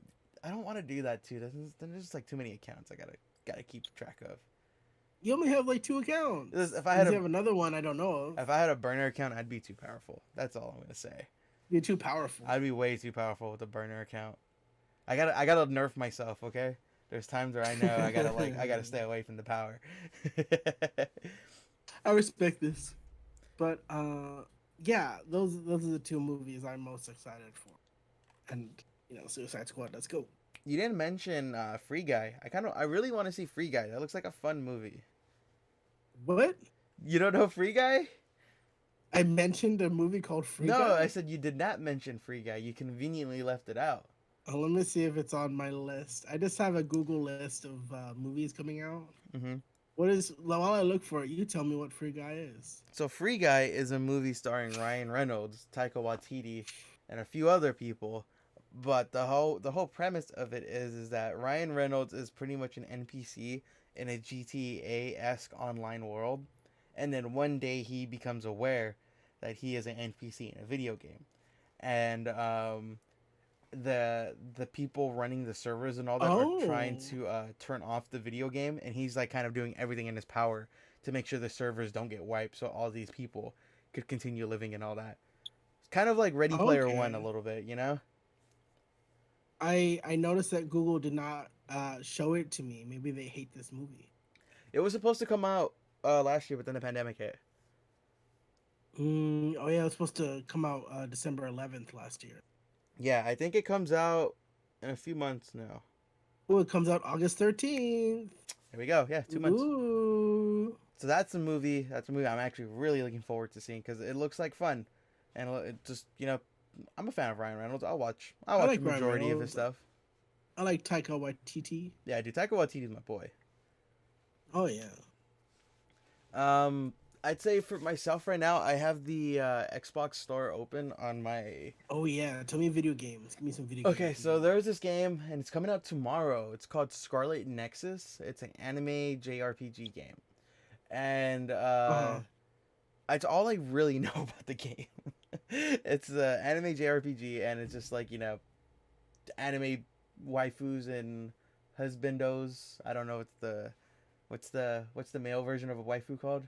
I don't want to do that too. There's just like too many accounts I gotta keep track of. You only have like two accounts. If I had Unless you a have another one I don't know of. if I had a burner account, I'd be too powerful. That's all I'm gonna say. You're too powerful. I'd be way too powerful with a burner account. I gotta nerf myself. Okay, there's times where I know I gotta stay away from the power. I respect this, but yeah, those are the two movies I'm most excited for, and Suicide Squad. Let's go. You didn't mention Free Guy. I really want to see Free Guy. That looks like a fun movie. What? You don't know Free Guy? I mentioned a movie called Free No, Guy? I said you did not mention Free Guy. You conveniently left it out. Let me see if it's on my list. I just have a Google list of movies coming out. Mm-hmm. While I look for it, you tell me what Free Guy is. So Free Guy is a movie starring Ryan Reynolds, Taika Waititi, and a few other people. But the whole premise of it is that Ryan Reynolds is pretty much an NPC in a GTA-esque online world, and then one day he becomes aware that he is an NPC in a video game, and the people running the servers and all that are trying to turn off the video game, and he's like kind of doing everything in his power to make sure the servers don't get wiped, so all these people could continue living and all that. It's kind of like Ready Player One a little bit, you know. I noticed that Google did not show it to me. Maybe they hate this movie. It was supposed to come out last year, but then the pandemic hit. Oh yeah, it was supposed to come out December 11th last year. Yeah, I think it comes out in a few months now. Oh, it comes out August 13th. There we go. Yeah, 2 months. Ooh. So that's a movie. I'm actually really looking forward to seeing because it looks like fun, and it just I'm a fan of Ryan Reynolds. I'll watch like the majority of his stuff. I like Taika Waititi. Yeah, dude, Taika Waititi is my boy. Oh yeah. I'd say for myself right now, I have the Xbox store open on my. Oh yeah, tell me video games. Give me some video games. Okay, so there's this game, and it's coming out tomorrow. It's called Scarlet Nexus. It's an anime JRPG game, and it's all I really know about the game. It's the anime JRPG, and it's just like anime waifus and husbandos. I don't know what's the male version of a waifu called?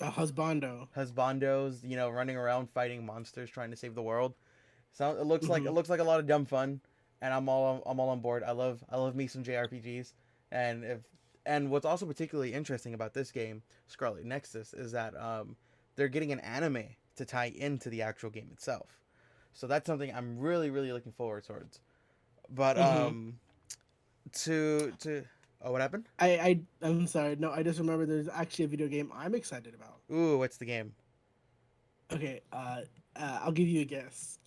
A husbando. Husbandos, running around fighting monsters, trying to save the world. So it looks like a lot of dumb fun, and I'm all on board. I love me some JRPGs, and what's also particularly interesting about this game, Scarlet Nexus, is that they're getting an anime to tie into the actual game itself. So that's something I'm really looking forward towards. But Oh, what happened? I'm sorry. No, I just remember there's actually a video game I'm excited about. Ooh, what's the game? Okay, I'll give you a guess.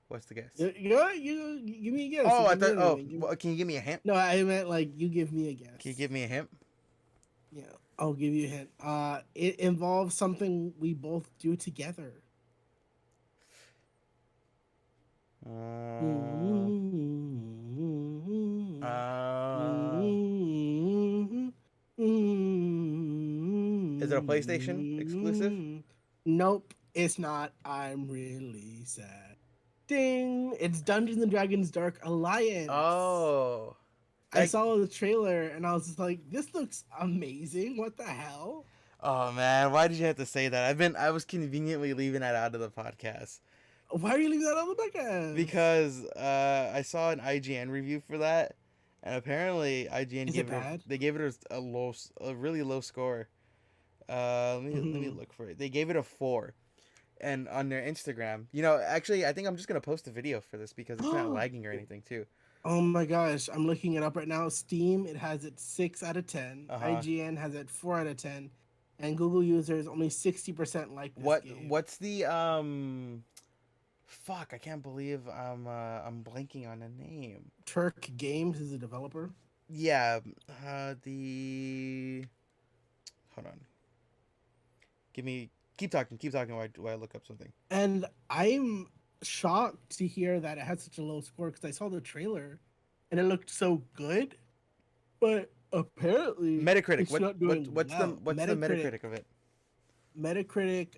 What's the guess? You give me a guess. Oh, I thought. Oh, can you give me a hint? No, I meant like you give me a guess. Can you give me a hint? Yeah, I'll give you a hint. It involves something we both do together. Is it a PlayStation exclusive? Nope, it's not. I'm really sad. Ding! It's Dungeons and Dragons Dark Alliance. Oh. I saw the trailer and I was just like, this looks amazing. What the hell? Oh man, why did you have to say that? I was conveniently leaving that out of the podcast. Why are you leaving that on the podcast? Because I saw an IGN review for that, and apparently IGN gave it a really low score. Let me look for it. They gave it a 4, and on their Instagram, actually, I think I'm just gonna post a video for this because it's not lagging or anything too. Oh my gosh, I'm looking it up right now. Steam, it has it 6 out of 10. IGN has it 4 out of 10, and Google users only 60% like this game. What's the Fuck! I can't believe I'm blanking on a name. Turk Games is the developer. Yeah, Hold on. Keep talking while I look up something. And I'm shocked to hear that it had such a low score because I saw the trailer, and it looked so good, but apparently Metacritic. It's not doing what's well. the Metacritic of it? Metacritic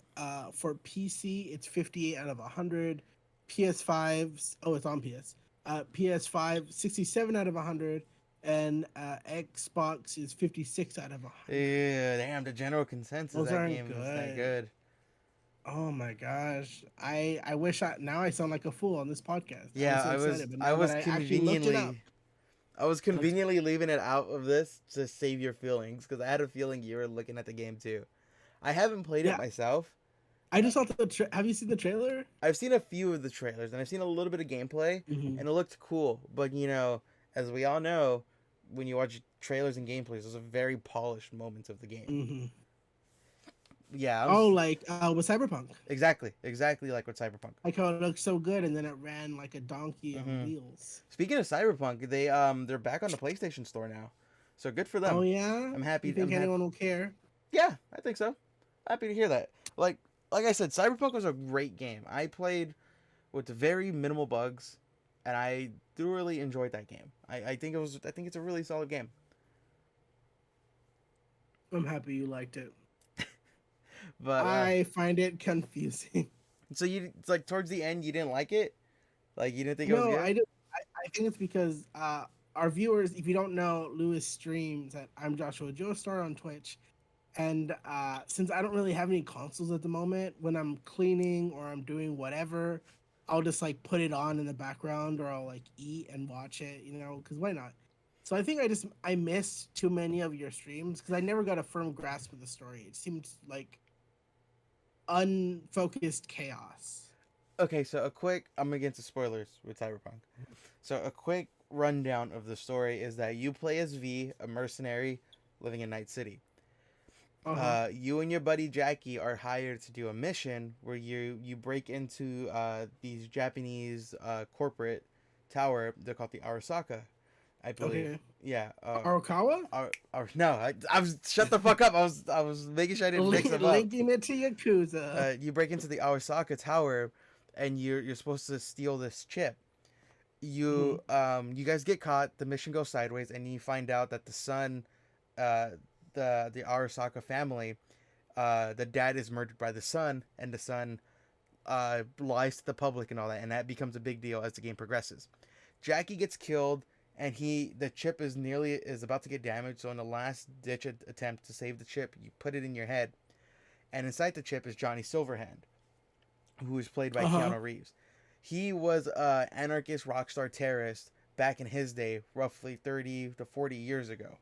for PC it's 58 out of 100. PS5 it's on PS. PS5 67 out of 100, and Xbox is 56 out of 100. Yeah, damn, the general consensus of that game is not good. Oh my gosh. I wish now I sound like a fool on this podcast. Yeah, I was conveniently leaving it out of this to save your feelings because I had a feeling you were looking at the game too. I haven't played it myself. I just saw the. Have you seen the trailer? I've seen a few of the trailers and I've seen a little bit of gameplay, Mm-hmm. and it looked cool. But as we all know, when you watch trailers and gameplays, those are very polished moments of the game. Mm-hmm. Yeah, Oh, like with Cyberpunk. exactly like with Cyberpunk. Like how it looked so good, and then it ran like a donkey on Mm-hmm. wheels. Speaking of Cyberpunk, they're back on the PlayStation Store now, so good for Oh them. yeah. I'm happy. You think anyone will care? Yeah, I think so. Happy to hear that. Like I said, Cyberpunk was a great game. I played with very minimal bugs, and I thoroughly enjoyed that game. I think it's a really solid game. I'm happy you liked it. But I find it confusing. so it's like towards the end you didn't like it, like you didn't think it was No, good. I think it's because our viewers, if you don't know, Lewis streams at I'm Joshua Joestar on Twitch, and since I don't really have any consoles at the moment, when I'm cleaning or I'm doing whatever, I'll just like put it on in the background, or I'll like eat and watch it, because why not? So I think I missed too many of your streams because I never got a firm grasp of the story. It seemed like unfocused chaos. Okay, so I'm gonna get into spoilers with Cyberpunk. So a quick rundown of the story is that you play as V, a mercenary living in Night City. You and your buddy Jackie are hired to do a mission where you break into these Japanese corporate tower. They're called the Arasaka, I believe. Okay. Yeah. Arakawa? No, I was shut the fuck up. I was making sure I didn't mix them up. Linking it to Yakuza. You break into the Arasaka tower, and you're supposed to steal this chip. You guys get caught. The mission goes sideways, and you find out that the son, the Arasaka family, the dad is murdered by the son, and the son lies to the public and all that, and that becomes a big deal as the game progresses. Jackie gets killed, and the chip is about to get damaged. So in the last ditch attempt to save the chip, you put it in your head, and inside the chip is Johnny Silverhand, who is played by Keanu Reeves. He was an anarchist rockstar terrorist back in his day, roughly 30 to 40 years ago.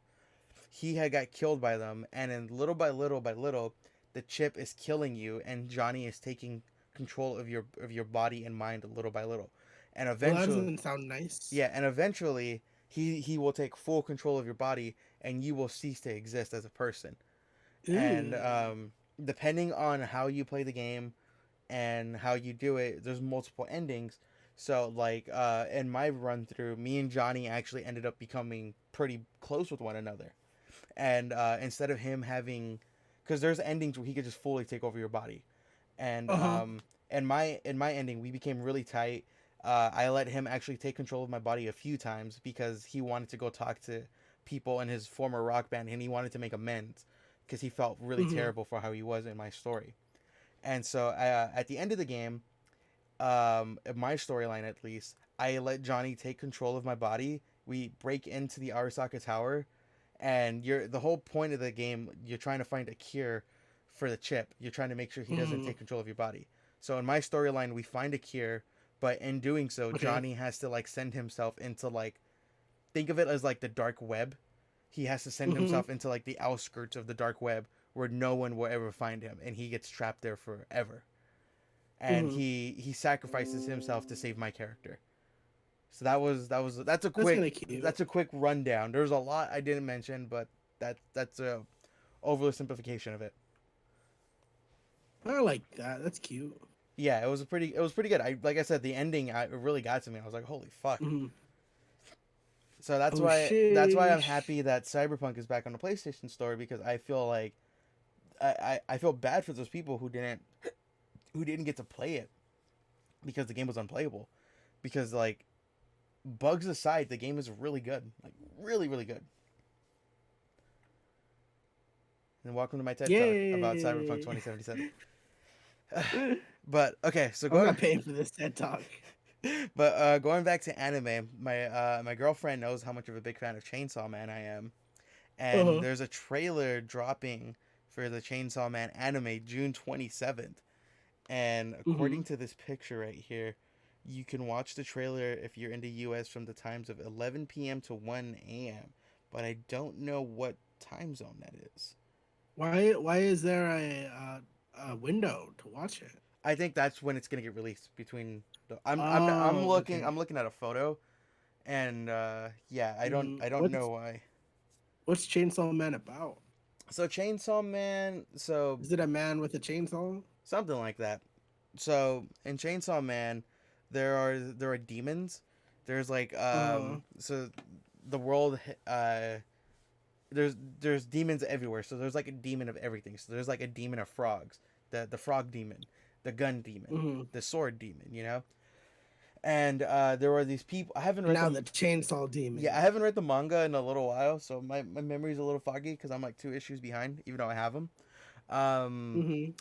He had got killed by them, and then little by little, the chip is killing you, and Johnny is taking control of your body and mind little by little. And eventually, well, that doesn't sound nice. Yeah, and eventually he will take full control of your body, and you will cease to exist as a person. Ooh. And depending on how you play the game and how you do it, there's multiple endings. So like in my run through, me and Johnny actually ended up becoming pretty close with one another. And instead of him having, because there's endings where he could just fully take over your body, and in my ending we became really tight. I let him actually take control of my body a few times because he wanted to go talk to people in his former rock band, and he wanted to make amends because he felt really terrible for how he was in my story. And so at the end of the game, in my storyline at least, I let Johnny take control of my body. We break into the Arasaka Tower, and the whole point of the game, you're trying to find a cure for the chip. You're trying to make sure he doesn't take control of your body. So in my storyline, we find a cure, but in doing so, Johnny has to like send himself into like, think of it as like the dark web. He has to send himself into like the outskirts of the dark web where no one will ever find him, and he gets trapped there forever. And he sacrifices himself to save my character. So that's a quick rundown. There's a lot I didn't mention, but that's a oversimplification of it. I like that. That's cute. Yeah, it was pretty good. Like I said, the ending it really got to me. I was like, holy fuck. So that's why I'm happy that Cyberpunk is back on the PlayStation Store, because I feel like I feel bad for those people who didn't get to play it because the game was unplayable. Because like, bugs aside, the game is really good. Like really, really good. And welcome to my TED Talk about Cyberpunk 2077. But okay, so I'm not paying for this TED Talk. But going back to anime, my girlfriend knows how much of a big fan of Chainsaw Man I am, and there's a trailer dropping for the Chainsaw Man anime June 27th, and according to this picture right here, you can watch the trailer if you're in the U.S. from the times of 11 p.m. to 1 a.m., but I don't know what time zone that is. Why is there a window to watch it? I think that's when it's gonna get released. Between the, I'm Oh, looking okay. I'm looking at a photo, and yeah, I don't What's know why. Chainsaw Man about? So Chainsaw Man, so Is it a man with a chainsaw? something like that. So in Chainsaw Man, there are demons. There's like Uh, so the world there's demons everywhere. So there's like a demon of everything. So there's like a demon of frogs, the frog demon, the gun demon, mm-hmm. the sword demon, you know. And there were these people. I haven't read Now them. the chainsaw demon. Yeah, I haven't read the manga in a little while, so my memory's a little foggy because I'm like 2 issues behind, even though I have them. Um, Mm-hmm.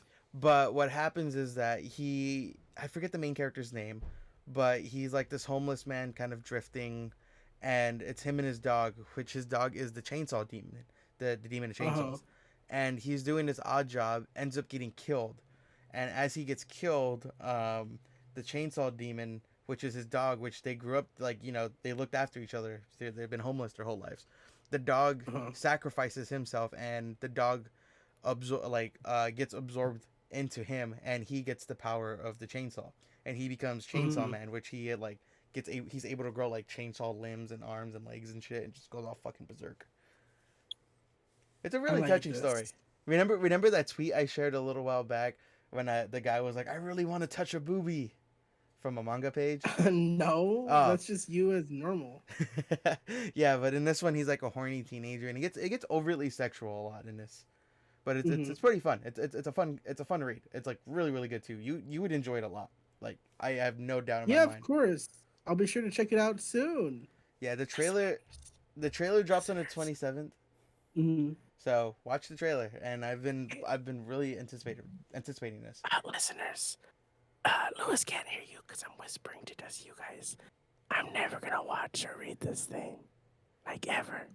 but what happens is that I forget the main character's name, but he's like this homeless man kind of drifting, and it's him and his dog, which his dog is the chainsaw demon, the demon of chainsaws. Uh-huh. And he's doing this odd job, ends up getting killed. And as he gets killed, the chainsaw demon, which is his dog, which they grew up like, they looked after each other. They've been homeless their whole lives. The dog Uh-huh. sacrifices himself, and the dog gets absorbed into him, and he gets the power of the chainsaw, and he becomes Chainsaw Mm-hmm. Man, which he's able to grow like chainsaw limbs and arms and legs and shit, and just goes all fucking berserk. It's a I really like touching story. this. Remember that tweet I shared a little while back when the guy was like, "I really want to touch a boobie," from a manga page. No, Oh, that's just you as normal. yeah, but in this one he's like a horny teenager, and it gets overtly sexual a lot in this. But it's Mm-hmm. it's pretty fun. It's a fun read. It's like really really good too. You would enjoy it a lot. Like I have no doubt in my Yeah, of mind. course. I'll be sure to check it out soon. Yeah, the trailer drops on the 27th. Mm-hmm. So watch the trailer, and I've been really anticipating this. Listeners, Lewis can't hear you because I'm whispering to just you guys. I'm never gonna watch or read this thing, like ever.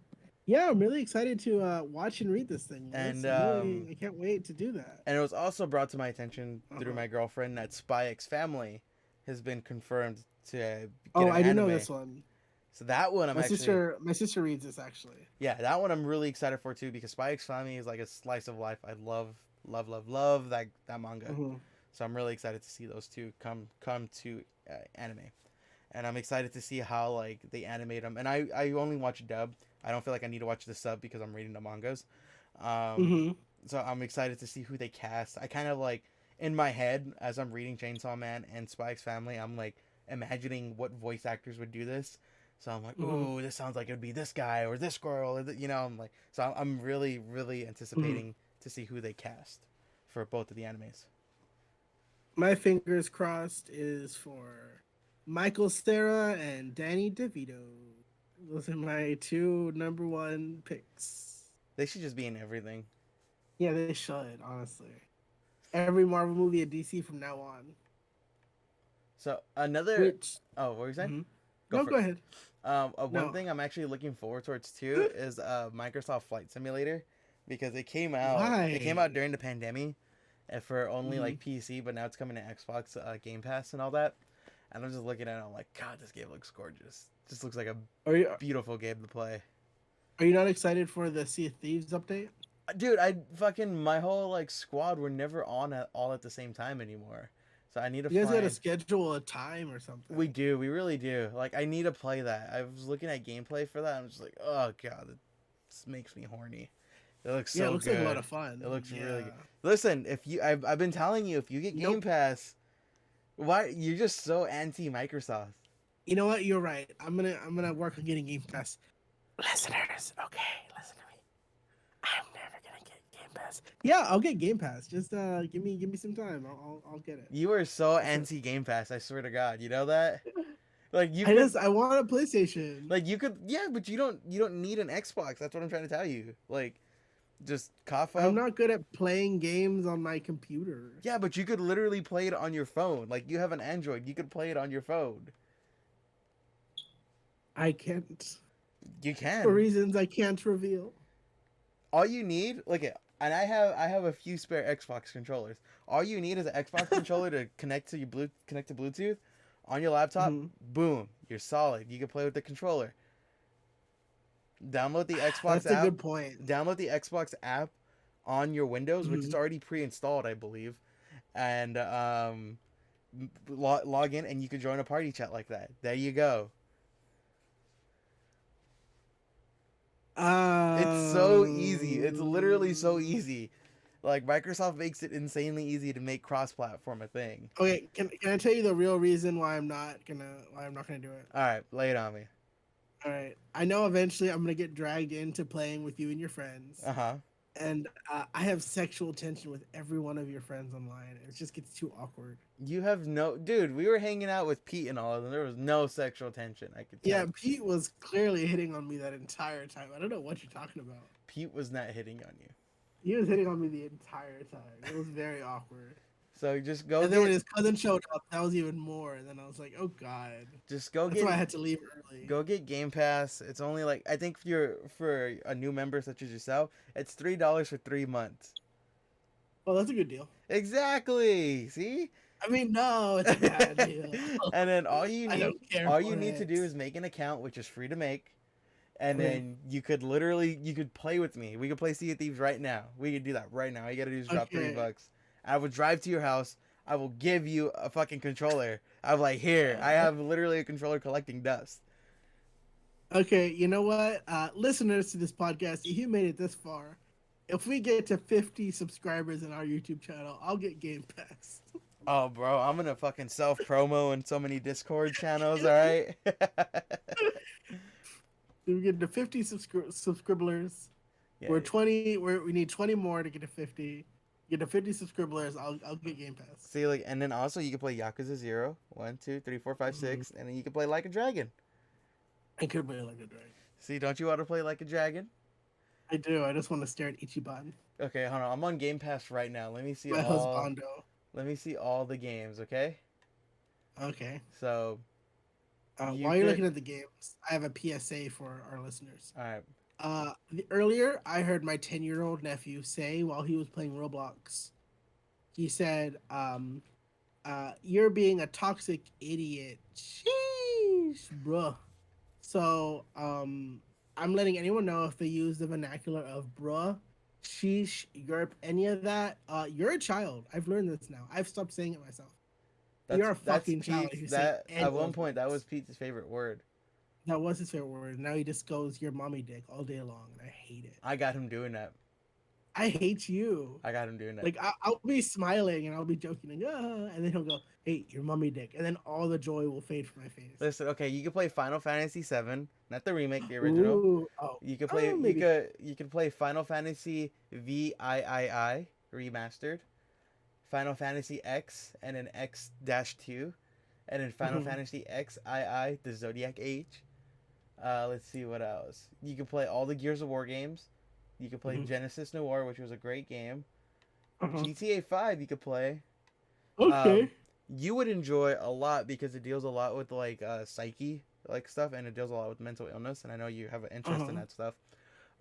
Yeah, I'm really excited to watch and read this thing. And I can't wait to do that. and it was also brought to my attention through Uh-huh. my girlfriend that Spy X Family has been confirmed to get Oh, an I do anime. know this one. So that one My sister reads this actually. yeah, that one I'm really excited for too, because Spy X Family is like a slice of life. I love that manga. Mhm. So I'm really excited to see those two come to anime, and I'm excited to see how like they animate them. And I only watch dub. I don't feel like I need to watch the sub because I'm reading the mangas. Mhm. So I'm excited to see who they cast. I kind of like in my head as I'm reading Chainsaw Man and Spy X Family, I'm like imagining what voice actors would do this. So I'm like, Mhm. ooh, this sounds like it would be this guy or this girl, or I'm like, so I'm really, really Mhm. anticipating to see who they cast for both of the animes. My fingers crossed is for Michael Cera and Danny DeVito. Those are my two number one picks. They should just be in everything. Yeah, they should, honestly. Every Marvel movie at DC from now on. So another, Which what were you saying? Mhm. Go No, for go it. ahead. One No. thing I'm actually looking forward towards too is Microsoft Flight Simulator, because it came out Why? during the pandemic, and for only Mhm. like PC, but now it's coming to Xbox Game Pass and all that. And I'm just looking at it, I'm like, God, this game looks gorgeous. Just looks like a Are you beautiful game to play. not excited for the Sea of Thieves update? Dude, my whole like squad were never on all at the same time anymore. So I need to You guys gotta find. schedule a time or something. We do, we really do. Like I need to play that. I was looking at gameplay for that. I'm just like, oh god, this makes me horny. It looks so Yeah, it looks good. like a lot of fun. It looks really good. Yeah. Listen, I've been telling you, if you get Game Nope. Pass, why you're just so anti Microsoft. You know what? You're right. I'm gonna work on getting Game Pass. Listeners, okay, listen to me. I'm never gonna get Game Pass. Yeah, I'll get Game Pass. Just give me some time. I'll get it. You are so anti Game Pass. I swear to God. You know that? Like I want a PlayStation. you could, yeah, but you don't need an Xbox. That's what I'm trying to tell you. Like, just cough I'm out. not good at playing games on my computer. Yeah, but you could literally play it on your phone. Like, you have an Android, you could play it on your phone. I can't. You For can. reasons I can't reveal. All you need, and I have a few spare Xbox controllers. All you need is an Xbox controller to connect to Bluetooth on your laptop. Mhm. Boom, you're solid. You can play with the controller. Download the Xbox That's a app. good point. Download the Xbox app on your Windows, which is already pre-installed, I believe, and log in, and you can join a party chat like that. There you go. It's so easy. It's literally so easy. Like, Microsoft makes it insanely easy to make cross-platform a thing. Okay, can I tell you the real reason why I'm not gonna do it? All right, lay it on me. All right, I know eventually I'm gonna get dragged into playing with you and your friends. And I have sexual tension with every one of your friends online. It just gets too awkward. You have no... Dude, we were hanging out with Pete and all of them. There was no sexual tension, I could tell. Yeah, Pete was clearly hitting on me that entire time. I don't know what you're talking about. Pete was not hitting on you. He was hitting on me the entire time. It was very awkward. So just go. And then when his cousin showed up, that was even more. And then I was like, "Oh God!" Just go. That's why I had to leave early. Go get Game Pass. It's only like, I think for a new member such as yourself, it's $3 for 3 months. Well, that's a good deal. Exactly. See? I mean, no, it's a bad deal. And then all you need to do is make an account, which is free to make. And then you could play with me. We could play Sea of Thieves right now. We could do that right now. All you gotta do is drop $3. I will drive to your house. I will give you a fucking controller. I'm like, here, I have literally a controller collecting dust. Okay, you know what? Listeners to this podcast, if you made it this far, if we get to 50 subscribers in our YouTube channel, I'll get Game Pass. Oh, bro, I'm gonna fucking self-promo in so many Discord channels, alright? We get to 50 subscribers. Yeah, we need 20 more to get to 50. Get to 50 subscribers, I'll get Game Pass. See, like, and then also you can play Yakuza 0, 1, 2, 3, 4, 5, 6, and then you can play Like a Dragon. I could play Like a Dragon. See, don't you want to play Like a Dragon? I do. I just want to stare at Ichiban. Okay, hold on. I'm on Game Pass right now. Let me see Let me see all the games, okay? Okay. So, while you're looking at the games, I have a PSA for our listeners. All right. Earlier, I heard my 10-year-old nephew say while he was playing Roblox, he said, "You're being a toxic idiot." Sheesh, bruh. So, I'm letting anyone know if they use the vernacular of bruh, sheesh, yerp, any of that. You're a child. I've learned this now. I've stopped saying it myself. You're a fucking child. At one point, that was Pete's favorite word. That was his favorite word. Now he just goes, "Your mommy dick" all day long, and I hate it. I got him doing that. I hate you. I got him doing that. Like, I'll be smiling, and I'll be joking, and then he'll go, "Hey, your mommy dick," and then all the joy will fade from my face. Listen, okay, you can play Final Fantasy VII, not the remake, the original. Ooh, oh. You can play, you can play Final Fantasy VIII remastered, Final Fantasy X, and then X-2, and then Final Fantasy XII, the Zodiac Age. Let's see what else. You can play all the Gears of War games. You can play Genesis Noir, which was a great game. GTA 5 you could play. Okay. You would enjoy a lot because it deals a lot with like psyche like stuff, and it deals a lot with mental illness, and I know you have an interest in that stuff.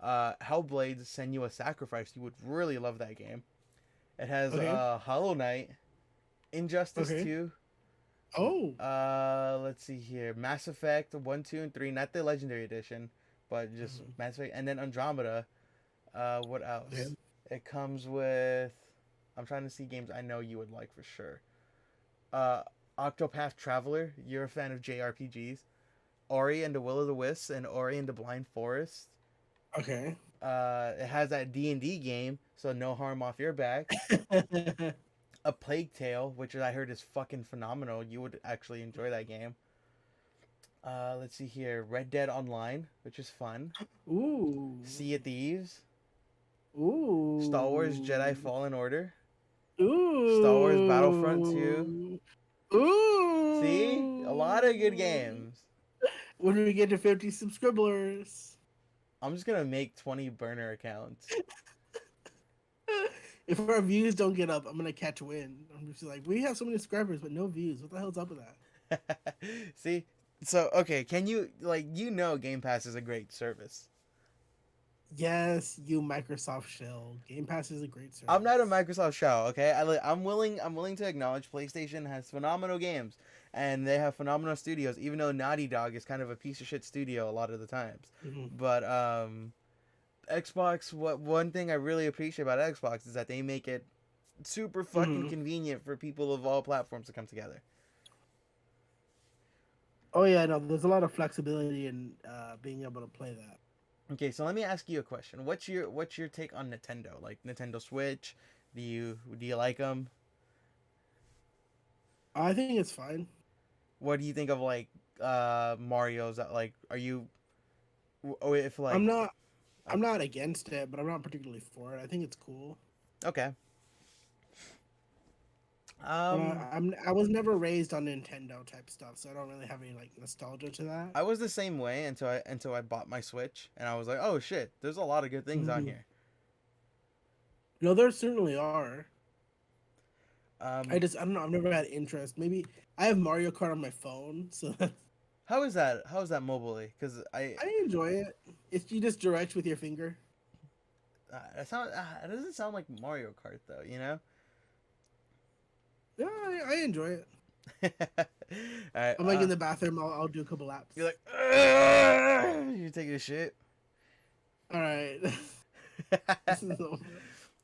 Hellblade's Senua's Sacrifice. You would really love that game. It has Hollow Knight, Injustice 2. Oh. Let's see here. Mass Effect 1, 2, and 3. Not the Legendary Edition, but just Mass Effect. And then Andromeda. What else? Yeah. It comes with... I'm trying to see games I know you would like for sure. Octopath Traveler. You're a fan of JRPGs. Ori and the Will of the Wisps and Ori and the Blind Forest. Okay. It has that D&D game, so no harm off your back. A Plague Tale, which I heard is fucking phenomenal. You would actually enjoy that game. Let's see here. Red Dead Online, which is fun. Ooh. Sea of Thieves. Ooh. Star Wars Jedi Fallen Order. Ooh. Star Wars Battlefront 2. Ooh. See? A lot of good games. When we get to 50 subscribers. I'm just going to make 20 burner accounts. If our views don't get up, I'm going to catch wind. I'm just like, we have so many subscribers, but no views. What the hell's up with that? See? So, okay, can you, like, Game Pass is a great service. Yes, you Microsoft shell. Game Pass is a great service. I'm not a Microsoft shell, okay? I'm willing to acknowledge PlayStation has phenomenal games, and they have phenomenal studios, even though Naughty Dog is kind of a piece of shit studio a lot of the times. But, Xbox. What one thing I really appreciate about Xbox is that they make it super fucking convenient for people of all platforms to come together. Oh yeah, no, there's a lot of flexibility in being able to play that. Okay, so let me ask you a question. What's your take on Nintendo? Like Nintendo Switch? Do you like them? I think it's fine. What do you think of like Mario's? Like, are you? Oh, if like I'm not I'm not against it, but I'm not particularly for it. I think it's cool. okay. But Um, I was never raised on Nintendo type stuff, so I don't really have any like nostalgia to that. I was the same way until I bought my Switch, and I was like, oh shit, there's a lot of good things on Mm. here. No, there certainly are. Um, I don't know. I've never had interest. Maybe I have Mario Kart on my phone, so how is that? How is that mobily? Because I enjoy it. If you just direct with your finger. it doesn't sound like Mario Kart though, you know. Yeah, I enjoy it. All right, I'm like in the bathroom. I'll do a couple laps. you're like, "Ugh!" You taking a shit. All right. This is over.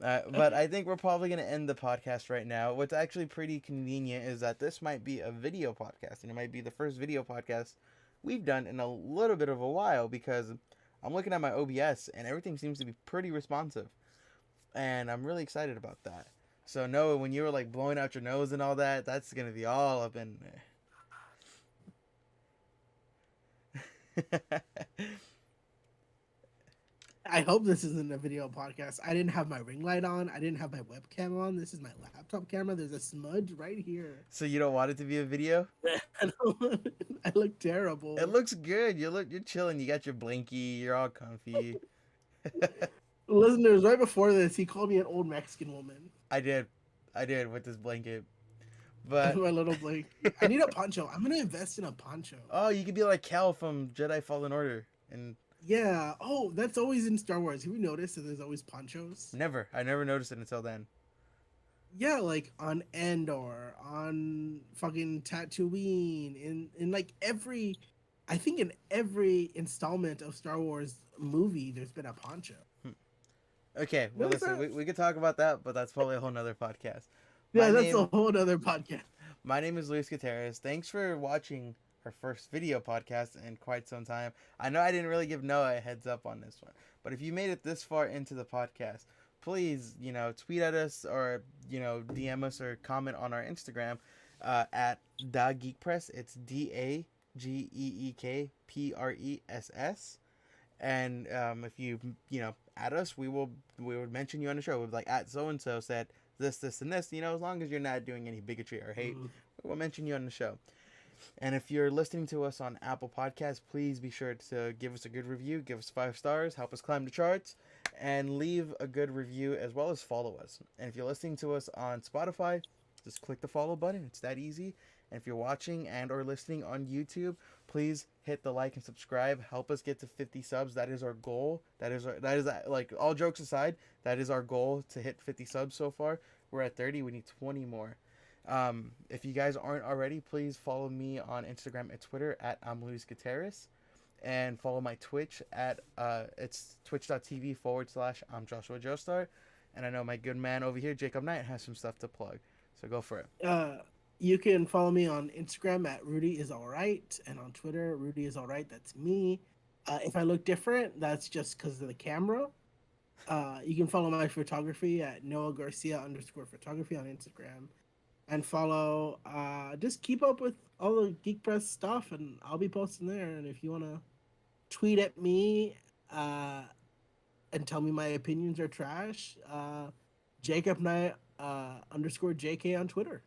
But I think we're probably going to end the podcast right now. What's actually pretty convenient is that this might be a video podcast, and it might be the first video podcast we've done in a little bit of a while because I'm looking at my OBS and everything seems to be pretty responsive, and I'm really excited about that. So Noah, when you were like blowing out your nose and all that, that's gonna be all up in there. I hope this isn't a video podcast. I didn't have my ring light on. I didn't have my webcam on. This is my laptop camera. There's a smudge right here. So you don't want it to be a video? I look terrible. It looks good. You're chilling. You got your blankie. You're all comfy. Listeners, right before this, he called me an old Mexican woman. I did with this blanket. But my little blanket. I need a poncho. I'm gonna invest in a poncho. Oh, you could be like Cal from Jedi Fallen Order, and yeah. Oh, that's always in Star Wars. Have you noticed that there's always ponchos? Never. I never noticed it until then. Yeah, like on Endor, on fucking Tatooine, in like every, I think in every installment of Star Wars movie, there's been a poncho. Okay, well, listen, we could talk about that, but that's probably a whole nother podcast. Yeah, that's a whole other podcast. My name is Luis Gutierrez. Thanks for watching our first video podcast in quite some time. I know I didn't really give Noah a heads up on this one, but if you made it this far into the podcast, please, tweet at us or, DM us or comment on our Instagram at Da Geek Press. It's DAGEEKPRESS. And if you add us, we would mention you on the show. We'd be like, at so and so said this and this. As long as you're not doing any bigotry or hate, we'll mention you on the show. And if you're listening to us on Apple Podcasts, please be sure to give us a good review, give us 5 stars, help us climb the charts, and leave a good review as well as follow us. And if you're listening to us on Spotify, just click the follow button. It's that easy. And if you're watching and or listening on YouTube, please hit the like and subscribe. Help us get to 50 subs. That is our goal. That is like, all jokes aside, that is our goal, to hit 50 subs so far. We're at 30. We need 20 more. If you guys aren't already, please follow me on Instagram and Twitter at I'm Luis Gutierrez, and follow my Twitch at it's twitch.tv/I'm Joshua Joestar. And I know my good man over here, Jacob Knight, has some stuff to plug. So go for it. You can follow me on Instagram at Rudy is alright, and on Twitter, Rudy is alright. That's me. If I look different, that's just because of the camera. You can follow my photography at Noah Garcia_photography on Instagram, and follow. Just keep up with all the Geek Press stuff, and I'll be posting there. And if you wanna tweet at me, and tell me my opinions are trash, Jacob Knight _JK on Twitter.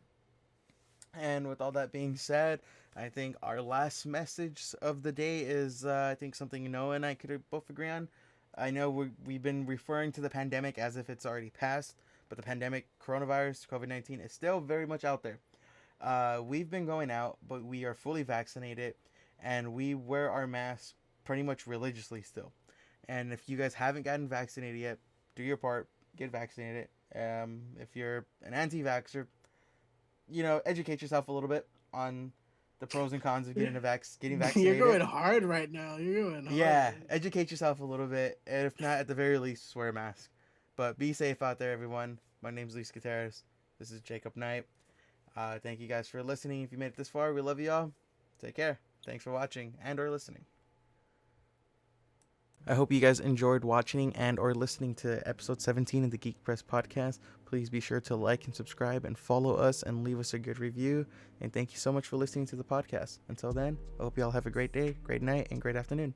And with all that being said, I think our last message of the day is, I think something Noah and I could both agree on. I know we've been referring to the pandemic as if it's already passed, but the pandemic, coronavirus, COVID-19, is still very much out there. We've been going out, but we are fully vaccinated, and we wear our masks pretty much religiously still. And if you guys haven't gotten vaccinated yet, do your part, get vaccinated. If you're an anti-vaxxer, educate yourself a little bit on the pros and cons of getting getting vaccinated. You're going hard right now. You're going hard. Yeah, educate yourself a little bit, and if not, at the very least, wear a mask. But be safe out there, everyone. My name's Luis Gutierrez. This is Jacob Knight. Thank you guys for listening. If you made it this far, we love you all. Take care. Thanks for watching and or listening. I hope you guys enjoyed watching and or listening to episode 17 of the Geek Press podcast. Please be sure to like and subscribe and follow us and leave us a good review. And thank you so much for listening to the podcast. Until then, I hope you all have a great day, great night, and great afternoon.